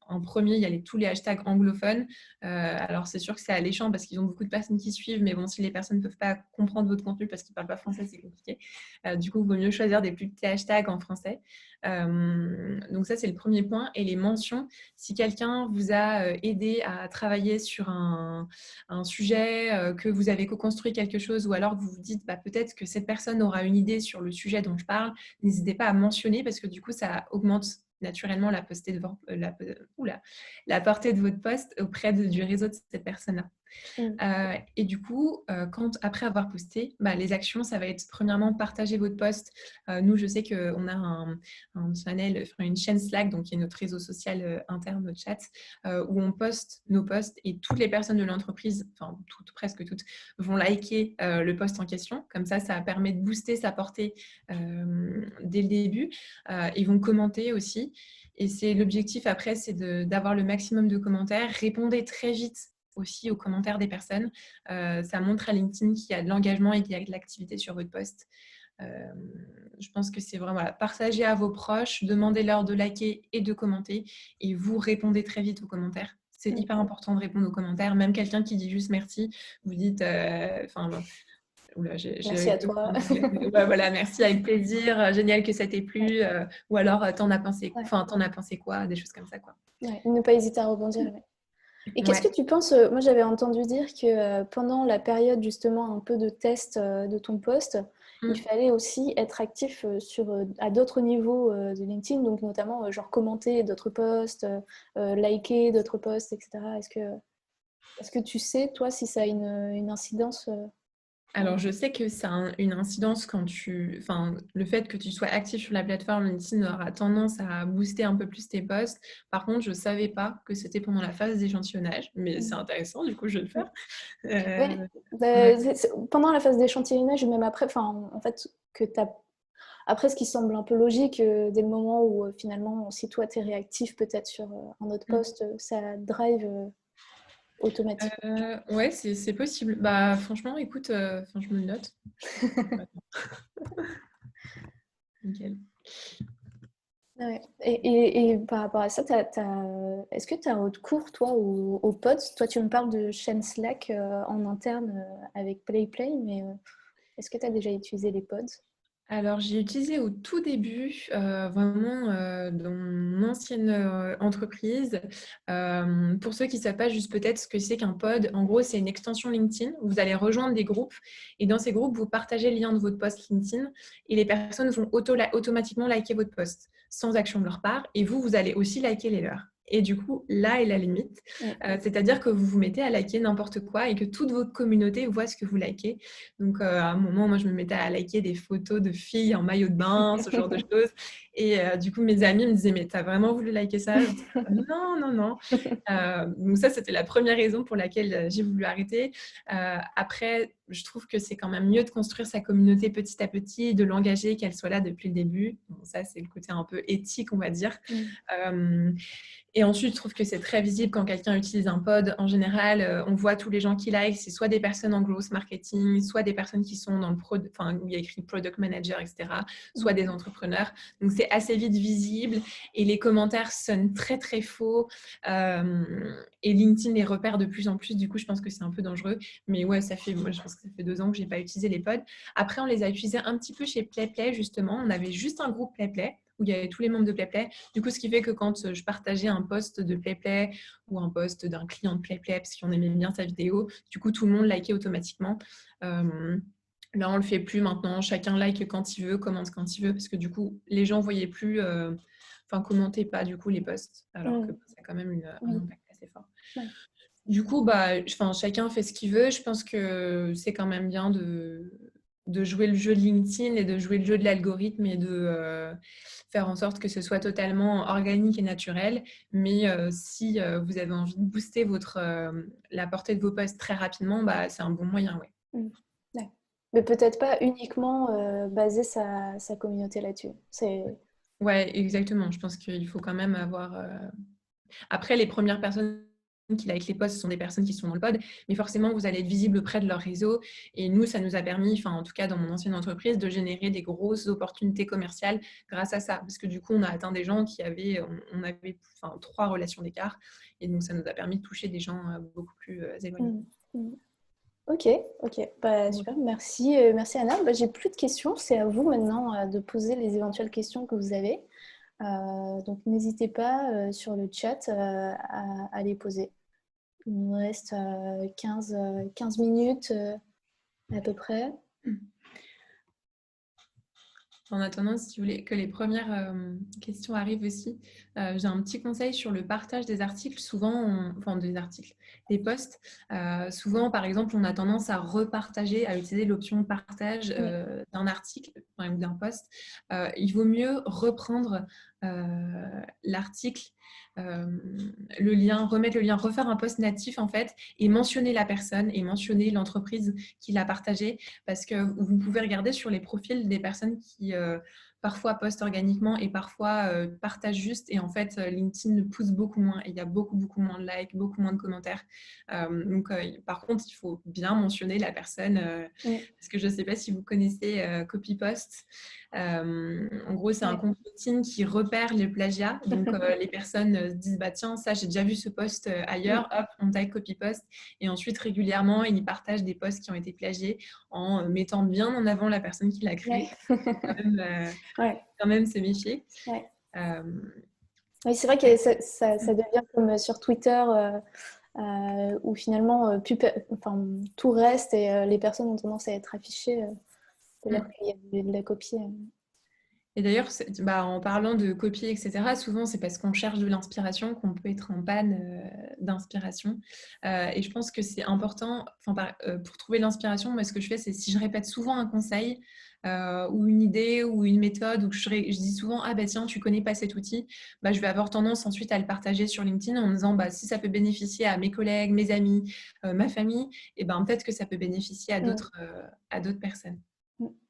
[SPEAKER 2] en premier, il y a tous les hashtags anglophones. Alors, c'est sûr que c'est alléchant parce qu'ils ont beaucoup de personnes qui suivent, mais bon, si les personnes ne peuvent pas comprendre votre contenu parce qu'ils ne parlent pas français, c'est compliqué. Du coup, il vaut mieux choisir des plus petits hashtags en français. Donc ça, c'est le premier point. Et les mentions, si quelqu'un vous a aidé à travailler sur un sujet, que vous avez co-construit quelque chose, ou alors que vous vous dites peut-être que cette personne aura une idée sur le sujet dont je parle, n'hésitez pas à mentionner parce que du coup, ça augmente naturellement la portée de votre post auprès du réseau de cette personne-là. Et du coup, après avoir posté, les actions, ça va être premièrement partager votre post. Nous, je sais qu'on a un channel, une chaîne Slack, donc qui est notre réseau social interne, notre chat, où on poste nos posts et toutes les personnes de l'entreprise, presque toutes, vont liker le post en question. Comme ça permet de booster sa portée dès le début. Ils vont commenter aussi. Et l'objectif après, c'est d'avoir le maximum de commentaires. Répondez très vite aussi aux commentaires des personnes. Ça montre à LinkedIn qu'il y a de l'engagement et qu'il y a de l'activité sur votre post. Je pense que c'est vraiment partager à vos proches, demandez-leur de liker et de commenter et vous répondez très vite aux commentaires. C'est hyper important de répondre aux commentaires. Même quelqu'un qui dit juste merci, vous dites
[SPEAKER 1] merci à toi.
[SPEAKER 2] Voilà, merci, avec plaisir, génial que ça t'ait plu, ou alors t'en as pensé quoi, des choses comme ça quoi.
[SPEAKER 1] Ne pas hésiter à rebondir. Et qu'est-ce que tu penses, moi j'avais entendu dire que pendant la période justement un peu de test de ton post, il fallait aussi être actif à d'autres niveaux de LinkedIn, donc notamment genre commenter d'autres posts, liker d'autres posts, etc. Est-ce que tu sais, toi, si ça a une incidence
[SPEAKER 2] Alors, je sais que ça a une incidence enfin, le fait que tu sois actif sur la plateforme LinkedIn aura tendance à booster un peu plus tes posts. Par contre, je ne savais pas que c'était pendant la phase d'échantillonnage, mais c'est intéressant, du coup, je vais le faire.
[SPEAKER 1] Ouais.
[SPEAKER 2] Ouais.
[SPEAKER 1] Pendant la phase d'échantillonnage, même après, en fait, après, ce qui semble un peu logique, dès le moment où finalement, si toi, tu es réactif peut-être sur un autre post, ça drive automatiquement.
[SPEAKER 2] Ouais, c'est possible. Bah, franchement, écoute, je me le note. Nickel.
[SPEAKER 1] Ouais. Et par rapport à ça, est-ce que tu as un autre cours, toi, au pods? Toi, tu me parles de chaîne Slack en interne avec PlayPlay, mais est-ce que tu as déjà utilisé les pods?
[SPEAKER 2] Alors, j'ai utilisé au tout début, vraiment, dans mon ancienne, entreprise. Pour ceux qui ne savent pas juste peut-être ce que c'est qu'un pod, en gros, c'est une extension LinkedIn où vous allez rejoindre des groupes et dans ces groupes, vous partagez le lien de votre post LinkedIn et les personnes vont automatiquement liker votre post sans action de leur part et vous allez aussi liker les leurs. Et du coup, là est la limite. C'est-à-dire que vous vous mettez à liker n'importe quoi et que toute votre communauté voit ce que vous likez. Donc, à un moment, moi, je me mettais à liker des photos de filles en maillot de bain, ce genre de choses. Et du coup, mes amis me disaient, mais t'as vraiment voulu liker ça? Je disais, non, non, non. Donc ça, c'était la première raison pour laquelle j'ai voulu arrêter. Après, je trouve que c'est quand même mieux de construire sa communauté petit à petit, de l'engager, qu'elle soit là depuis le début. Bon, ça, c'est le côté un peu éthique, on va dire. Et ensuite, je trouve que c'est très visible quand quelqu'un utilise un pod. En général, on voit tous les gens qui like. C'est soit des personnes en growth marketing, soit des personnes qui sont dans où il y a écrit product manager, etc., soit des entrepreneurs. Donc, c'est assez vite visible et les commentaires sonnent très, très faux. Et LinkedIn les repère de plus en plus. Du coup, je pense que c'est un peu dangereux. Mais ouais, moi, je pense que ça fait 2 ans que je n'ai pas utilisé les pods. Après, on les a utilisés un petit peu chez PlayPlay, justement. On avait juste un groupe PlayPlay où il y avait tous les membres de PlayPlay. Du coup, ce qui fait que quand je partageais un post de PlayPlay ou un post d'un client de PlayPlay, parce qu'on aimait bien sa vidéo, du coup, tout le monde likait automatiquement. Là, on ne le fait plus maintenant. Chacun like quand il veut, commente quand il veut, parce que du coup, les gens ne voyaient plus, commentaient pas du coup les posts, alors que ça a quand même un impact assez fort.
[SPEAKER 1] Ouais.
[SPEAKER 2] Du coup, chacun fait ce qu'il veut. Je pense que c'est quand même bien de jouer le jeu de LinkedIn et de jouer le jeu de l'algorithme et de faire en sorte que ce soit totalement organique et naturel. Mais si vous avez envie de booster la portée de vos posts très rapidement, c'est un bon moyen, ouais.
[SPEAKER 1] Ouais. Mais peut-être pas uniquement baser sa communauté là-dessus.
[SPEAKER 2] Ouais, exactement. Je pense qu'il faut quand même avoir... Après, les premières personnes qui like les posts, ce sont des personnes qui sont dans le pod, mais forcément, vous allez être visible auprès de leur réseau. Et nous, ça nous a permis, en tout cas dans mon ancienne entreprise, de générer des grosses opportunités commerciales grâce à ça. Parce que du coup, on a atteint des gens qui avaient, on avait 3 relations d'écart. Et donc, ça nous a permis de toucher des gens beaucoup plus éloignés.
[SPEAKER 1] Ok. Super, merci. Merci Anna. J'ai plus de questions, c'est à vous maintenant de poser les éventuelles questions que vous avez. Donc n'hésitez pas sur le chat à les poser. Il nous reste 15 minutes à peu près.
[SPEAKER 2] En attendant, si vous voulez que les premières questions arrivent aussi, j'ai un petit conseil sur le partage des articles. Souvent, des posts. Souvent, par exemple, on a tendance à repartager, à utiliser l'option partage d'un article ou d'un post. Il vaut mieux reprendre l'article, le lien, remettre le lien, refaire un post natif en fait, et mentionner la personne et mentionner l'entreprise qui l'a partagé, parce que vous pouvez regarder sur les profils des personnes qui parfois postent organiquement et parfois partagent juste, et en fait LinkedIn le pousse beaucoup moins et il y a beaucoup moins de likes, beaucoup moins de commentaires. Par contre, il faut bien mentionner la personne parce que je ne sais pas si vous connaissez Copypost. En gros, c'est un compte LinkedIn qui repère les plagiats. Donc, les personnes se disent tiens, ça, j'ai déjà vu ce post ailleurs. Hop, on tag Copypost. Et ensuite, régulièrement, ils partagent des posts qui ont été plagiés en mettant bien en avant la personne qui l'a créé. Quand même se méfier.
[SPEAKER 1] Oui, c'est vrai que ça devient comme sur Twitter où finalement tout reste et les personnes ont tendance à être affichées C'est-à-dire qu'il y avait de la copie.
[SPEAKER 2] Et d'ailleurs, en parlant de copier, etc., souvent c'est parce qu'on cherche de l'inspiration qu'on peut être en panne d'inspiration. Et je pense que c'est important, pour trouver l'inspiration, moi ce que je fais, c'est si je répète souvent un conseil ou une idée ou une méthode, ou que je dis souvent, ah bah tiens, tu connais pas cet outil, bah, je vais avoir tendance ensuite à le partager sur LinkedIn en me disant, bah, si ça peut bénéficier à mes collègues, mes amis, ma famille, et ben peut-être que ça peut bénéficier à d'autres personnes.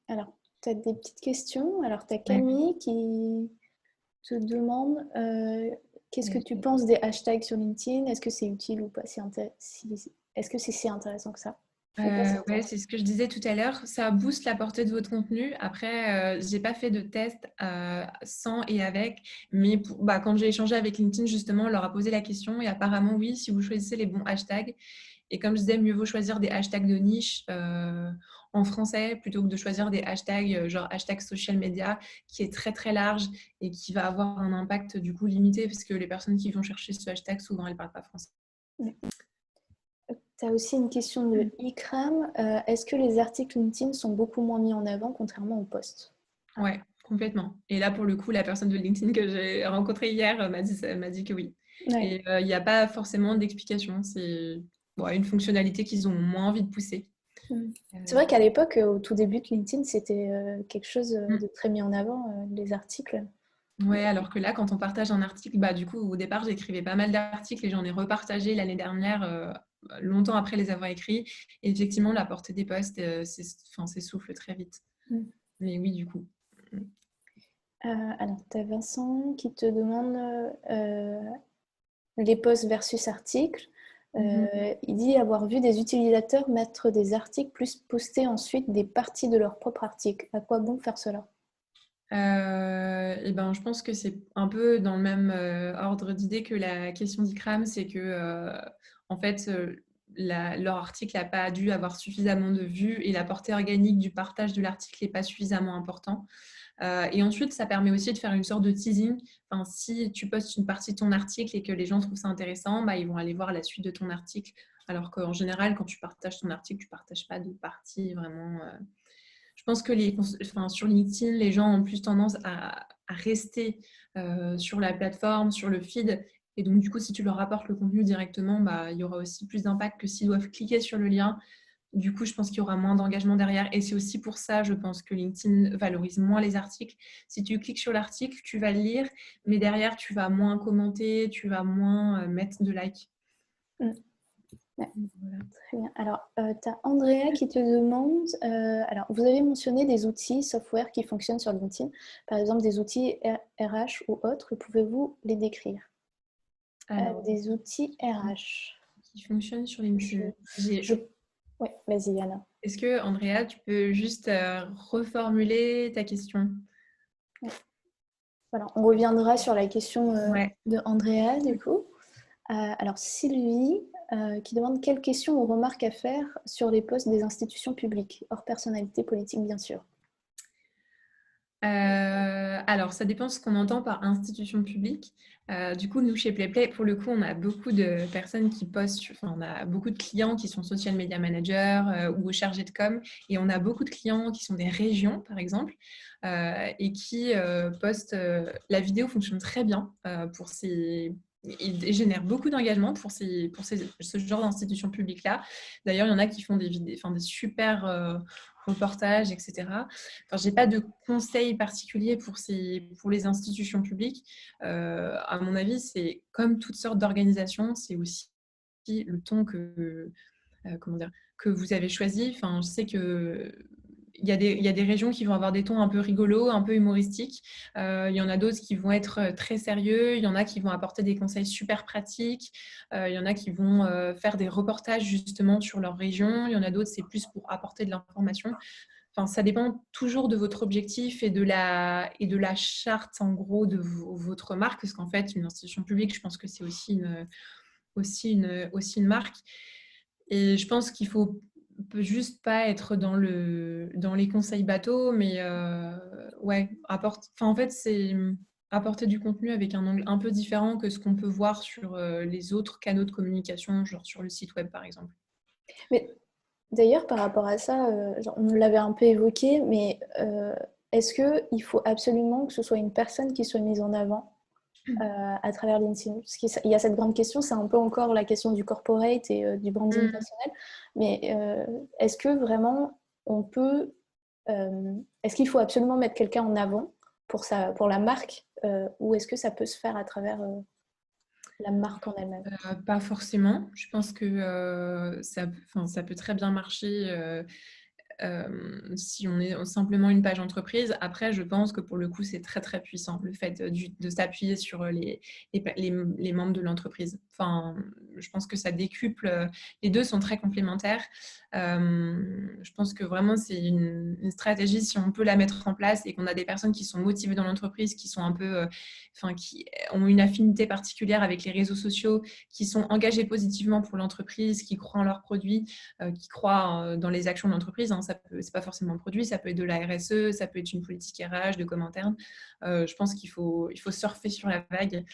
[SPEAKER 1] Alors, tu as des petites questions. Alors, tu as
[SPEAKER 2] Ouais.
[SPEAKER 1] Camille qui te demande qu'est-ce que tu penses des hashtags sur LinkedIn? Est-ce que c'est utile ou pas? Est-ce que c'est si intéressant que ça? Ou pas si
[SPEAKER 2] Ouais,
[SPEAKER 1] intéressant?
[SPEAKER 2] c'est ce que je disais tout à l'heure. Ça booste la portée de votre contenu. Après, j'ai pas fait de test sans et avec, mais quand j'ai échangé avec LinkedIn, justement, on leur a posé la question et apparemment, oui, si vous choisissez les bons hashtags. Et comme je disais, mieux vaut choisir des hashtags de niche en français plutôt que de choisir des hashtags genre hashtag social media qui est très très large et qui va avoir un impact du coup limité parce que les personnes qui vont chercher ce hashtag, souvent, elles parlent pas français.
[SPEAKER 1] Tu as aussi une question de Ikram. Est-ce que les articles LinkedIn sont beaucoup moins mis en avant contrairement aux posts?
[SPEAKER 2] Ouais, complètement. Et là, pour le coup, la personne de LinkedIn que j'ai rencontrée hier m'a dit que oui.
[SPEAKER 1] Ouais.
[SPEAKER 2] Et il n'y a pas forcément d'explication. C'est une fonctionnalité qu'ils ont moins envie de pousser.
[SPEAKER 1] C'est vrai qu'à l'époque, au tout début de LinkedIn, c'était quelque chose
[SPEAKER 2] Mm.
[SPEAKER 1] de très mis en avant, les articles.
[SPEAKER 2] Ouais, alors que là, quand on partage un article, bah, du coup, au départ, j'écrivais pas mal d'articles et j'en ai repartagé l'année dernière, longtemps après les avoir écrits. Et effectivement, la portée des posts s'essouffle très vite.
[SPEAKER 1] Mm.
[SPEAKER 2] Mais oui, du coup.
[SPEAKER 1] Alors, tu as Vincent qui te demande les posts versus articles.
[SPEAKER 2] Mhm.
[SPEAKER 1] Il dit avoir vu des utilisateurs mettre des articles plus poster ensuite des parties de leur propre article. À quoi bon faire cela?
[SPEAKER 2] Et ben, je pense que c'est un peu dans le même ordre d'idée que la question d'Ikram, c'est que en fait, leur article n'a pas dû avoir suffisamment de vues et la portée organique du partage de l'article n'est pas suffisamment important. Et ensuite, ça permet aussi de faire une sorte de teasing. Enfin, si tu postes une partie de ton article et que les gens trouvent ça intéressant, bah, ils vont aller voir la suite de ton article. Alors qu'en général, quand tu partages ton article, tu ne partages pas de partie vraiment. Je pense que sur LinkedIn, les gens ont plus tendance à rester sur la plateforme, sur le feed. Et donc, du coup, si tu leur apportes le contenu directement, bah, il y aura aussi plus d'impact que s'ils doivent cliquer sur le lien. Du coup, je pense qu'il y aura moins d'engagement derrière. Et c'est aussi pour ça, je pense, que LinkedIn valorise moins les articles. Si tu cliques sur l'article, tu vas le lire, mais derrière, tu vas moins commenter, tu vas moins mettre de likes.
[SPEAKER 1] Mm. Ouais,
[SPEAKER 2] Voilà.
[SPEAKER 1] très bien. Alors, tu as Andrea qui te demande, alors vous avez mentionné des outils software qui fonctionnent sur LinkedIn, par exemple des outils RH ou autres, pouvez-vous les décrire?
[SPEAKER 2] Alors,
[SPEAKER 1] Des outils RH.
[SPEAKER 2] qui fonctionne sur
[SPEAKER 1] Je,
[SPEAKER 2] LinkedIn.
[SPEAKER 1] je... Oui, vas-y, Anna.
[SPEAKER 2] Est-ce que, Andrea, tu peux juste reformuler ta question?
[SPEAKER 1] Voilà, on reviendra sur la question
[SPEAKER 2] Ouais.
[SPEAKER 1] de Andrea, du coup. Alors, Sylvie, qui demande quelles questions ou remarques à faire sur les postes des institutions publiques, hors personnalité politique, bien sûr.
[SPEAKER 2] Alors, ça dépend ce qu'on entend par institution publique. Du coup, nous, chez PlayPlay, pour le coup, on a beaucoup de personnes qui postent, enfin, on a beaucoup de clients qui sont social media managers ou chargés de com, et on a beaucoup de clients qui sont des régions, par exemple, et qui postent. La vidéo fonctionne très bien pour ces. Il génère beaucoup d'engagement pour ce genre d'institutions publiques-là. D'ailleurs, il y en a qui font des vidéos, enfin, des super reportages, etc. Enfin, je n'ai pas de conseils particuliers pour les institutions publiques. À mon avis, c'est comme toutes sortes d'organisations, c'est aussi le ton que vous avez choisi. Enfin, je sais que il y a des régions qui vont avoir des tons un peu rigolos, un peu humoristiques. Il y en a d'autres qui vont être très sérieux. Il y en a qui vont apporter des conseils super pratiques. Il y en a qui vont faire des reportages justement sur leur région. Il y en a d'autres, c'est plus pour apporter de l'information. Enfin, ça dépend toujours de votre objectif et de la charte, en gros, de votre marque. Parce qu'en fait, une institution publique, je pense que c'est aussi une marque. Et je pense qu'il faut peut juste pas être dans les conseils bateaux, mais ouais, en fait, c'est apporter du contenu avec un angle un peu différent que ce qu'on peut voir sur les autres canaux de communication, genre sur le site web, par exemple.
[SPEAKER 1] Mais D'ailleurs, par rapport à ça, on l'avait un peu évoqué, mais est-ce qu'il faut absolument que ce soit une personne qui soit mise en avant à travers LinkedIn? Parce qu'il y a cette grande question, c'est un peu encore la question du corporate et du branding personnel, mais est-ce que vraiment on peut... est-ce qu'il faut absolument mettre quelqu'un en avant pour la marque ou est-ce que ça peut se faire à travers la marque en elle-même?
[SPEAKER 2] Pas forcément. Je pense que ça peut très bien marcher si on est simplement une page entreprise. Après, je pense que pour le coup, c'est très, très puissant, le fait de s'appuyer sur les membres de l'entreprise. Enfin, je pense que ça décuple, les deux sont très complémentaires. Je pense que vraiment, c'est une stratégie, si on peut la mettre en place et qu'on a des personnes qui sont motivées dans l'entreprise, qui sont un peu, qui ont une affinité particulière avec les réseaux sociaux, qui sont engagées positivement pour l'entreprise, qui croient en leurs produits, qui croient dans les actions de l'entreprise. Hein. C'est pas forcément un produit, ça peut être de la RSE, ça peut être une politique RH, de commentaires. Je pense qu'il faut surfer sur la vague.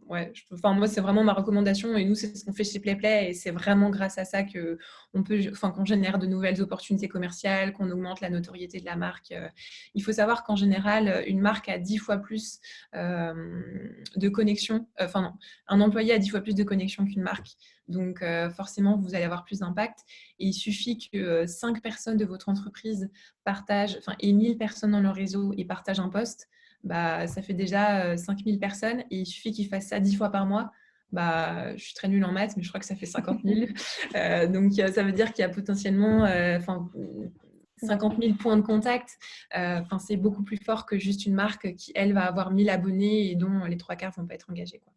[SPEAKER 2] Moi, c'est vraiment ma recommandation et nous, c'est ce qu'on fait chez PlayPlay et c'est vraiment grâce à ça qu'on génère de nouvelles opportunités commerciales, qu'on augmente la notoriété de la marque. Il faut savoir qu'en général, une marque a 10 fois plus de connexions. Un employé a 10 fois plus de connexions qu'une marque. Donc, forcément, vous allez avoir plus d'impact. Et il suffit que 5 personnes de votre entreprise et 1000 personnes dans leur réseau et partagent un post. Bah, ça fait déjà 5000 personnes et il suffit qu'ils fassent ça 10 fois par mois. Bah, je suis très nulle en maths, mais je crois que ça fait 50 000. Donc, ça veut dire qu'il y a potentiellement 50 000 points de contact. C'est beaucoup plus fort que juste une marque qui, elle, va avoir 1000 abonnés et dont les 3 quarts ne vont pas être engagés, quoi.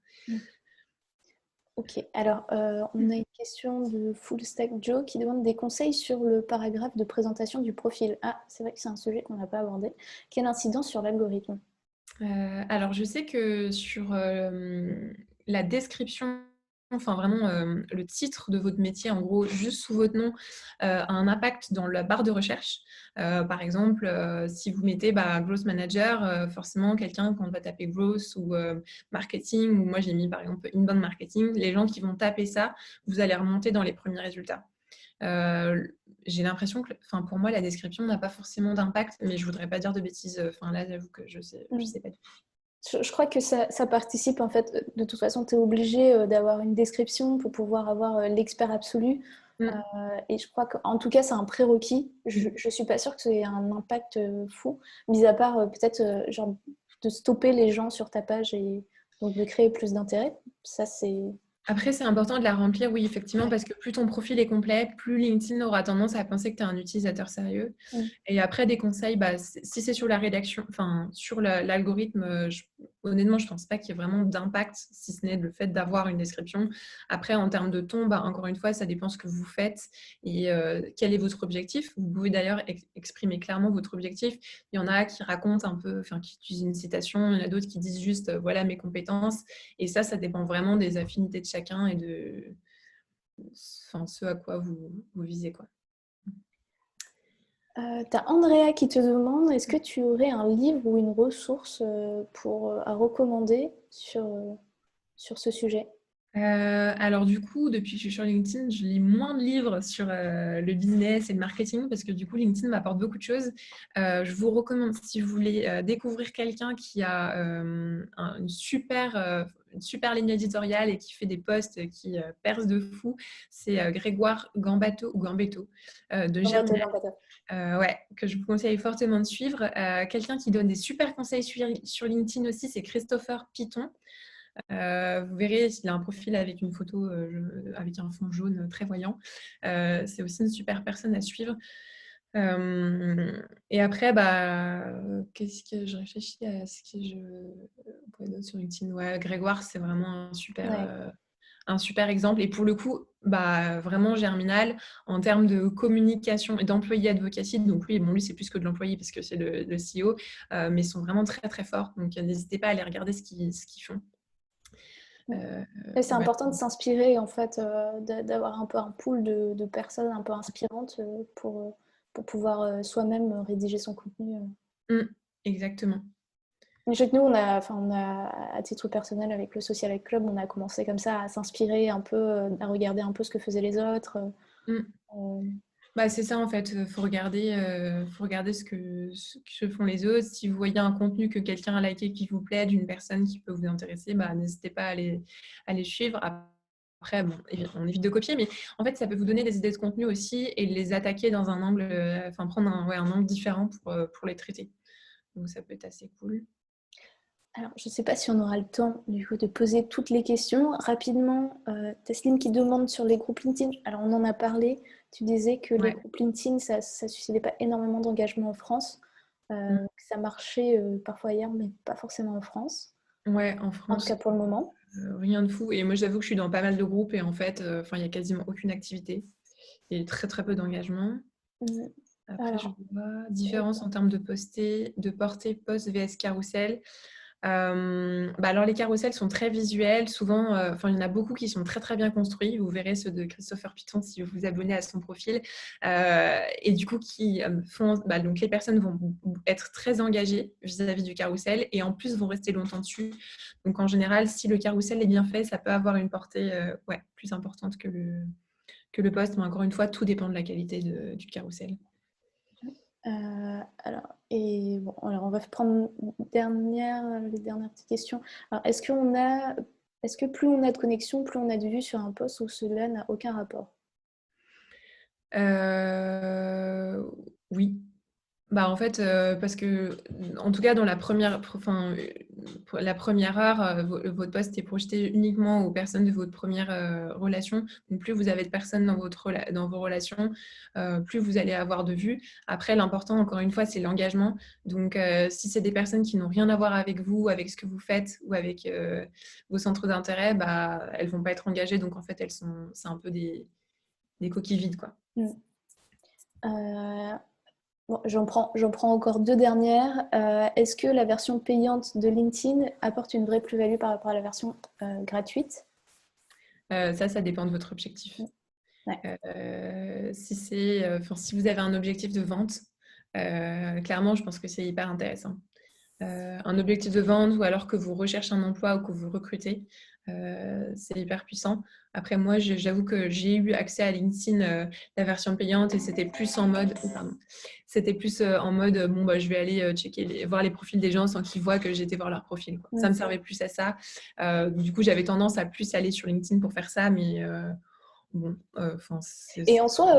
[SPEAKER 1] Ok, alors on a une question de Full Stack Joe qui demande des conseils sur le paragraphe de présentation du profil. Ah, c'est vrai que c'est un sujet qu'on n'a pas abordé. Quelle incidence sur l'algorithme?
[SPEAKER 2] Alors, je sais que sur la description, vraiment le titre de votre métier, en gros, juste sous votre nom, a un impact dans la barre de recherche. Par exemple, si vous mettez Growth Manager, forcément, quelqu'un, quand on va taper Growth ou Marketing, ou moi j'ai mis par exemple Inbound Marketing, les gens qui vont taper ça, vous allez remonter dans les premiers résultats. J'ai l'impression que, pour moi, la description n'a pas forcément d'impact, mais je voudrais pas dire de bêtises. Là, j'avoue que je sais pas du tout.
[SPEAKER 1] Je crois que ça participe, en fait. De toute façon, tu es obligé d'avoir une description pour pouvoir avoir l'expert absolu. Et je crois qu'en tout cas, c'est un prérequis. Je ne suis pas sûre que ça ait un impact fou, mis à part peut-être genre de stopper les gens sur ta page et donc de créer plus d'intérêt. Ça, c'est...
[SPEAKER 2] Après, c'est important de la remplir, oui, effectivement, parce que plus ton profil est complet, plus LinkedIn aura tendance à penser que tu es un utilisateur sérieux. Et après, des conseils, si c'est sur la rédaction, sur l'algorithme, honnêtement, je ne pense pas qu'il y ait vraiment d'impact, si ce n'est le fait d'avoir une description. Après, en termes de ton, encore une fois, ça dépend ce que vous faites et quel est votre objectif. Vous pouvez d'ailleurs exprimer clairement votre objectif. Il y en a qui racontent un peu, qui utilisent une citation, il y en a d'autres qui disent juste voilà mes compétences. Et ça dépend vraiment des affinités de chacun et de ce à quoi vous visez, quoi.
[SPEAKER 1] T'as Andrea qui te demande est-ce que tu aurais un livre ou une ressource à recommander sur ce sujet?
[SPEAKER 2] Alors du coup, depuis que je suis sur LinkedIn, je lis moins de livres sur le business et le marketing parce que du coup, LinkedIn m'apporte beaucoup de choses. Je vous recommande, si vous voulez découvrir quelqu'un qui a une super ligne éditoriale et qui fait des posts qui percent de fou, c'est Grégoire Gambato ou Gambetto de Germinal. Que je vous conseille fortement de suivre. Quelqu'un qui donne des super conseils sur LinkedIn aussi, c'est Christopher Piton. Vous verrez, il a un profil avec une photo avec un fond jaune très voyant. C'est aussi une super personne à suivre. Et après, qu'est-ce que je réfléchis à ce que je pourrais d'autre sur LinkedIn. Grégoire, c'est vraiment un super exemple. Et pour le coup, vraiment Germinal, en termes de communication et d'employé advocacy, donc lui, c'est plus que de l'employé parce que c'est le CEO, mais ils sont vraiment très, très forts. Donc, n'hésitez pas à aller regarder ce qu'ils font.
[SPEAKER 1] C'est important de s'inspirer, en fait, d'avoir un peu un pool de personnes un peu inspirantes pour pouvoir soi-même rédiger son contenu.
[SPEAKER 2] Exactement.
[SPEAKER 1] Je sais que nous, on a, à titre personnel, avec le Social Club, on a commencé comme ça à s'inspirer un peu, à regarder un peu ce que faisaient les autres.
[SPEAKER 2] Mm.
[SPEAKER 1] Euh,
[SPEAKER 2] Bah, c'est ça en fait, faut regarder ce que font les autres. Si vous voyez un contenu que quelqu'un a liké qui vous plaît, d'une personne qui peut vous intéresser, bah, n'hésitez pas à les suivre. Après, bon, on évite de copier, mais en fait, ça peut vous donner des idées de contenu aussi et les attaquer dans un angle, enfin prendre un angle différent pour les traiter. Donc ça peut être assez cool.
[SPEAKER 1] Alors, je ne sais pas si on aura le temps du coup de poser toutes les questions. Rapidement, Teslim qui demande sur les groupes LinkedIn. Alors, on en a parlé. Tu disais que les
[SPEAKER 2] Ouais.
[SPEAKER 1] groupes LinkedIn, ça ne suscitait pas énormément d'engagement en France.
[SPEAKER 2] Mm.
[SPEAKER 1] Que ça marchait parfois ailleurs, mais pas forcément en France.
[SPEAKER 2] Ouais, en
[SPEAKER 1] En tout
[SPEAKER 2] France,
[SPEAKER 1] cas pour le moment.
[SPEAKER 2] rien de fou. Et moi, j'avoue que je suis dans pas mal de groupes et en fait, il y a quasiment aucune activité et très très peu d'engagement.
[SPEAKER 1] Mm.
[SPEAKER 2] Après, je
[SPEAKER 1] Alors,
[SPEAKER 2] vois différence en termes de portée post vs carrousel. Alors les carousels sont très visuels, souvent, il y en a beaucoup qui sont très très bien construits. Vous verrez ceux de Christopher Piton si vous vous abonnez à son profil, et du coup qui donc les personnes vont être très engagées vis-à-vis du carrousel et en plus vont rester longtemps dessus. Donc en général, si le carrousel est bien fait, ça peut avoir une portée plus importante que le post, mais encore une fois, tout dépend de la qualité du carrousel.
[SPEAKER 1] et bon, alors on va prendre les dernières petites questions. Alors, est-ce que plus on a de connexions, plus on a de vues sur un post ou cela n'a aucun rapport?
[SPEAKER 2] Oui. Bah, en fait, parce que, en tout cas, dans la première heure, votre post est projeté uniquement aux personnes de votre première relation. Donc, plus vous avez de personnes dans vos relations, plus vous allez avoir de vues. Après, l'important, encore une fois, c'est l'engagement. Donc, si c'est des personnes qui n'ont rien à voir avec vous, avec ce que vous faites ou avec vos centres d'intérêt, bah, elles vont pas être engagées. Donc, en fait, c'est un peu des coquilles vides, quoi.
[SPEAKER 1] Mm. Euh, bon, j'en prends encore deux dernières. Est-ce que la version payante de LinkedIn apporte une vraie plus-value par rapport à la version gratuite?
[SPEAKER 2] Ça dépend de votre objectif.
[SPEAKER 1] Ouais.
[SPEAKER 2] Si vous avez un objectif de vente, clairement, je pense que c'est hyper intéressant. Un objectif de vente ou alors que vous recherchez un emploi ou que vous recrutez, c'est hyper puissant. Après, moi, j'avoue que j'ai eu accès à LinkedIn, la version payante, et c'était plus en mode, bon, bah, je vais aller voir les profils des gens sans qu'ils voient que j'étais voir leur profil, quoi. Ça me servait plus à ça. Du coup, j'avais tendance à plus aller sur LinkedIn pour faire ça, mais bon,
[SPEAKER 1] Et en soi,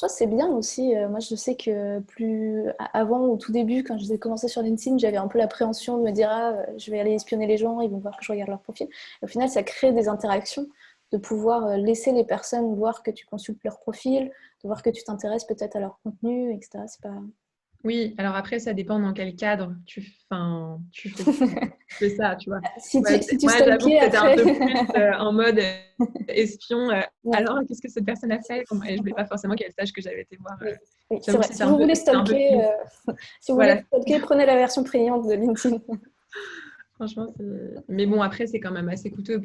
[SPEAKER 1] c'est bien aussi. Moi, je sais que avant, au tout début, quand j'ai commencé sur LinkedIn, j'avais un peu l'appréhension de me dire, ah, je vais aller espionner les gens, ils vont voir que je regarde leur profil. Et au final, ça crée des interactions, de pouvoir laisser les personnes voir que tu consultes leur profil, de voir que tu t'intéresses peut-être à leur contenu, etc. C'est pas...
[SPEAKER 2] Oui, alors après, ça dépend dans quel cadre tu fais ça, tu vois.
[SPEAKER 1] Si tu, si tu
[SPEAKER 2] Moi, j'avoue que
[SPEAKER 1] stalkais
[SPEAKER 2] c'était un
[SPEAKER 1] après...
[SPEAKER 2] peu plus en mode espion.
[SPEAKER 1] Ouais,
[SPEAKER 2] Alors, qu'est-ce que cette personne a fait? Et je voulais pas forcément qu'elle sache que j'avais été voir.
[SPEAKER 1] oui, oui, c'est
[SPEAKER 2] J'avoue que
[SPEAKER 1] vrai.
[SPEAKER 2] c'était
[SPEAKER 1] Si vous voulez
[SPEAKER 2] c'était un peu
[SPEAKER 1] stalker,
[SPEAKER 2] filou.
[SPEAKER 1] si vous voulez
[SPEAKER 2] Voilà,
[SPEAKER 1] stalker, prenez la version payante de LinkedIn.
[SPEAKER 2] franchement, mais bon, après, c'est quand même assez coûteux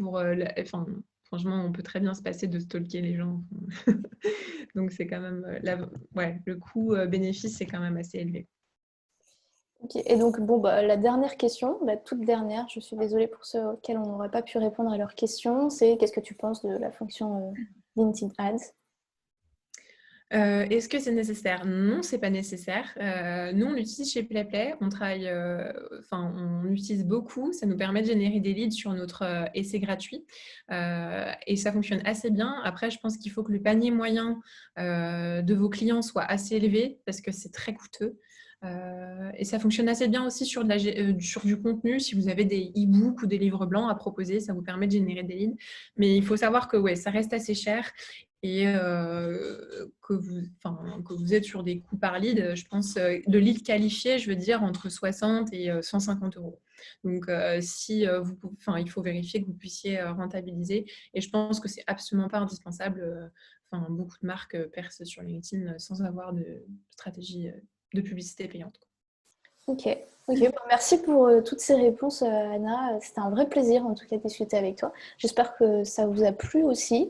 [SPEAKER 2] franchement, on peut très bien se passer de stalker les gens. Donc, c'est quand même, le coût bénéfice, c'est quand même assez élevé.
[SPEAKER 1] Ok. Et donc, bon, bah, la dernière question, la toute dernière, je suis désolée pour ceux auxquels on n'aurait pas pu répondre à leurs questions, c'est qu'est-ce que tu penses de la fonction LinkedIn Ads?
[SPEAKER 2] Est-ce que c'est nécessaire? Non, c'est pas nécessaire. Nous, on l'utilise chez PlayPlay. On l'utilise beaucoup. Ça nous permet de générer des leads sur notre essai gratuit. Et ça fonctionne assez bien. Après, je pense qu'il faut que le panier moyen de vos clients soit assez élevé parce que c'est très coûteux. Et ça fonctionne assez bien aussi sur du contenu. Si vous avez des e-books ou des livres blancs à proposer, ça vous permet de générer des leads. Mais il faut savoir que ça reste assez cher et que vous êtes sur des coûts par lead, je pense, de lead qualifié, je veux dire, entre 60 et 150 euros. Donc, il faut vérifier que vous puissiez rentabiliser. Et je pense que c'est absolument pas indispensable. Beaucoup de marques percent sur LinkedIn sans avoir de stratégie de publicité payante.
[SPEAKER 1] Ok, ok. Bon, merci pour toutes ces réponses, Anna. C'était un vrai plaisir, en tout cas, de discuter avec toi. J'espère que ça vous a plu aussi.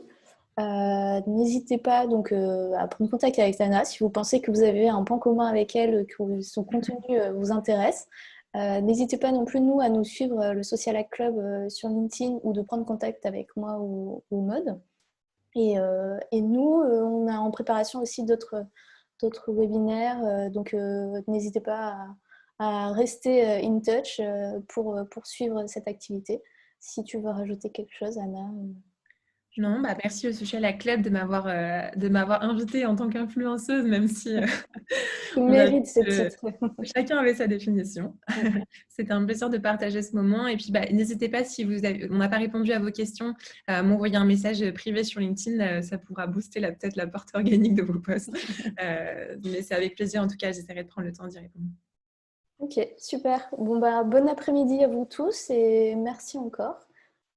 [SPEAKER 1] N'hésitez pas donc à prendre contact avec Anna si vous pensez que vous avez un point commun avec elle, que son contenu vous intéresse. N'hésitez pas non plus, nous, à nous suivre le Social Hack Club sur LinkedIn ou de prendre contact avec moi ou Maud. Et nous, on a en préparation aussi d'autres webinaires. Donc, n'hésitez pas à rester in touch pour poursuivre cette activité. Si tu veux rajouter quelque chose, Anna.
[SPEAKER 2] Non, merci au Social Club de m'avoir invitée en tant qu'influenceuse, même si
[SPEAKER 1] Tu
[SPEAKER 2] on a vu
[SPEAKER 1] mérites ce
[SPEAKER 2] que
[SPEAKER 1] titre.
[SPEAKER 2] chacun avait sa définition. C'était un plaisir de partager ce moment. Et puis, n'hésitez pas, si on n'a pas répondu à vos questions, à m'envoyer un message privé sur LinkedIn. Ça pourra booster peut-être la portée organique de vos posts. Mais c'est avec plaisir, en tout cas, j'essaierai de prendre le temps d'y répondre.
[SPEAKER 1] Ok, super. Bon, bon après-midi à vous tous et merci encore.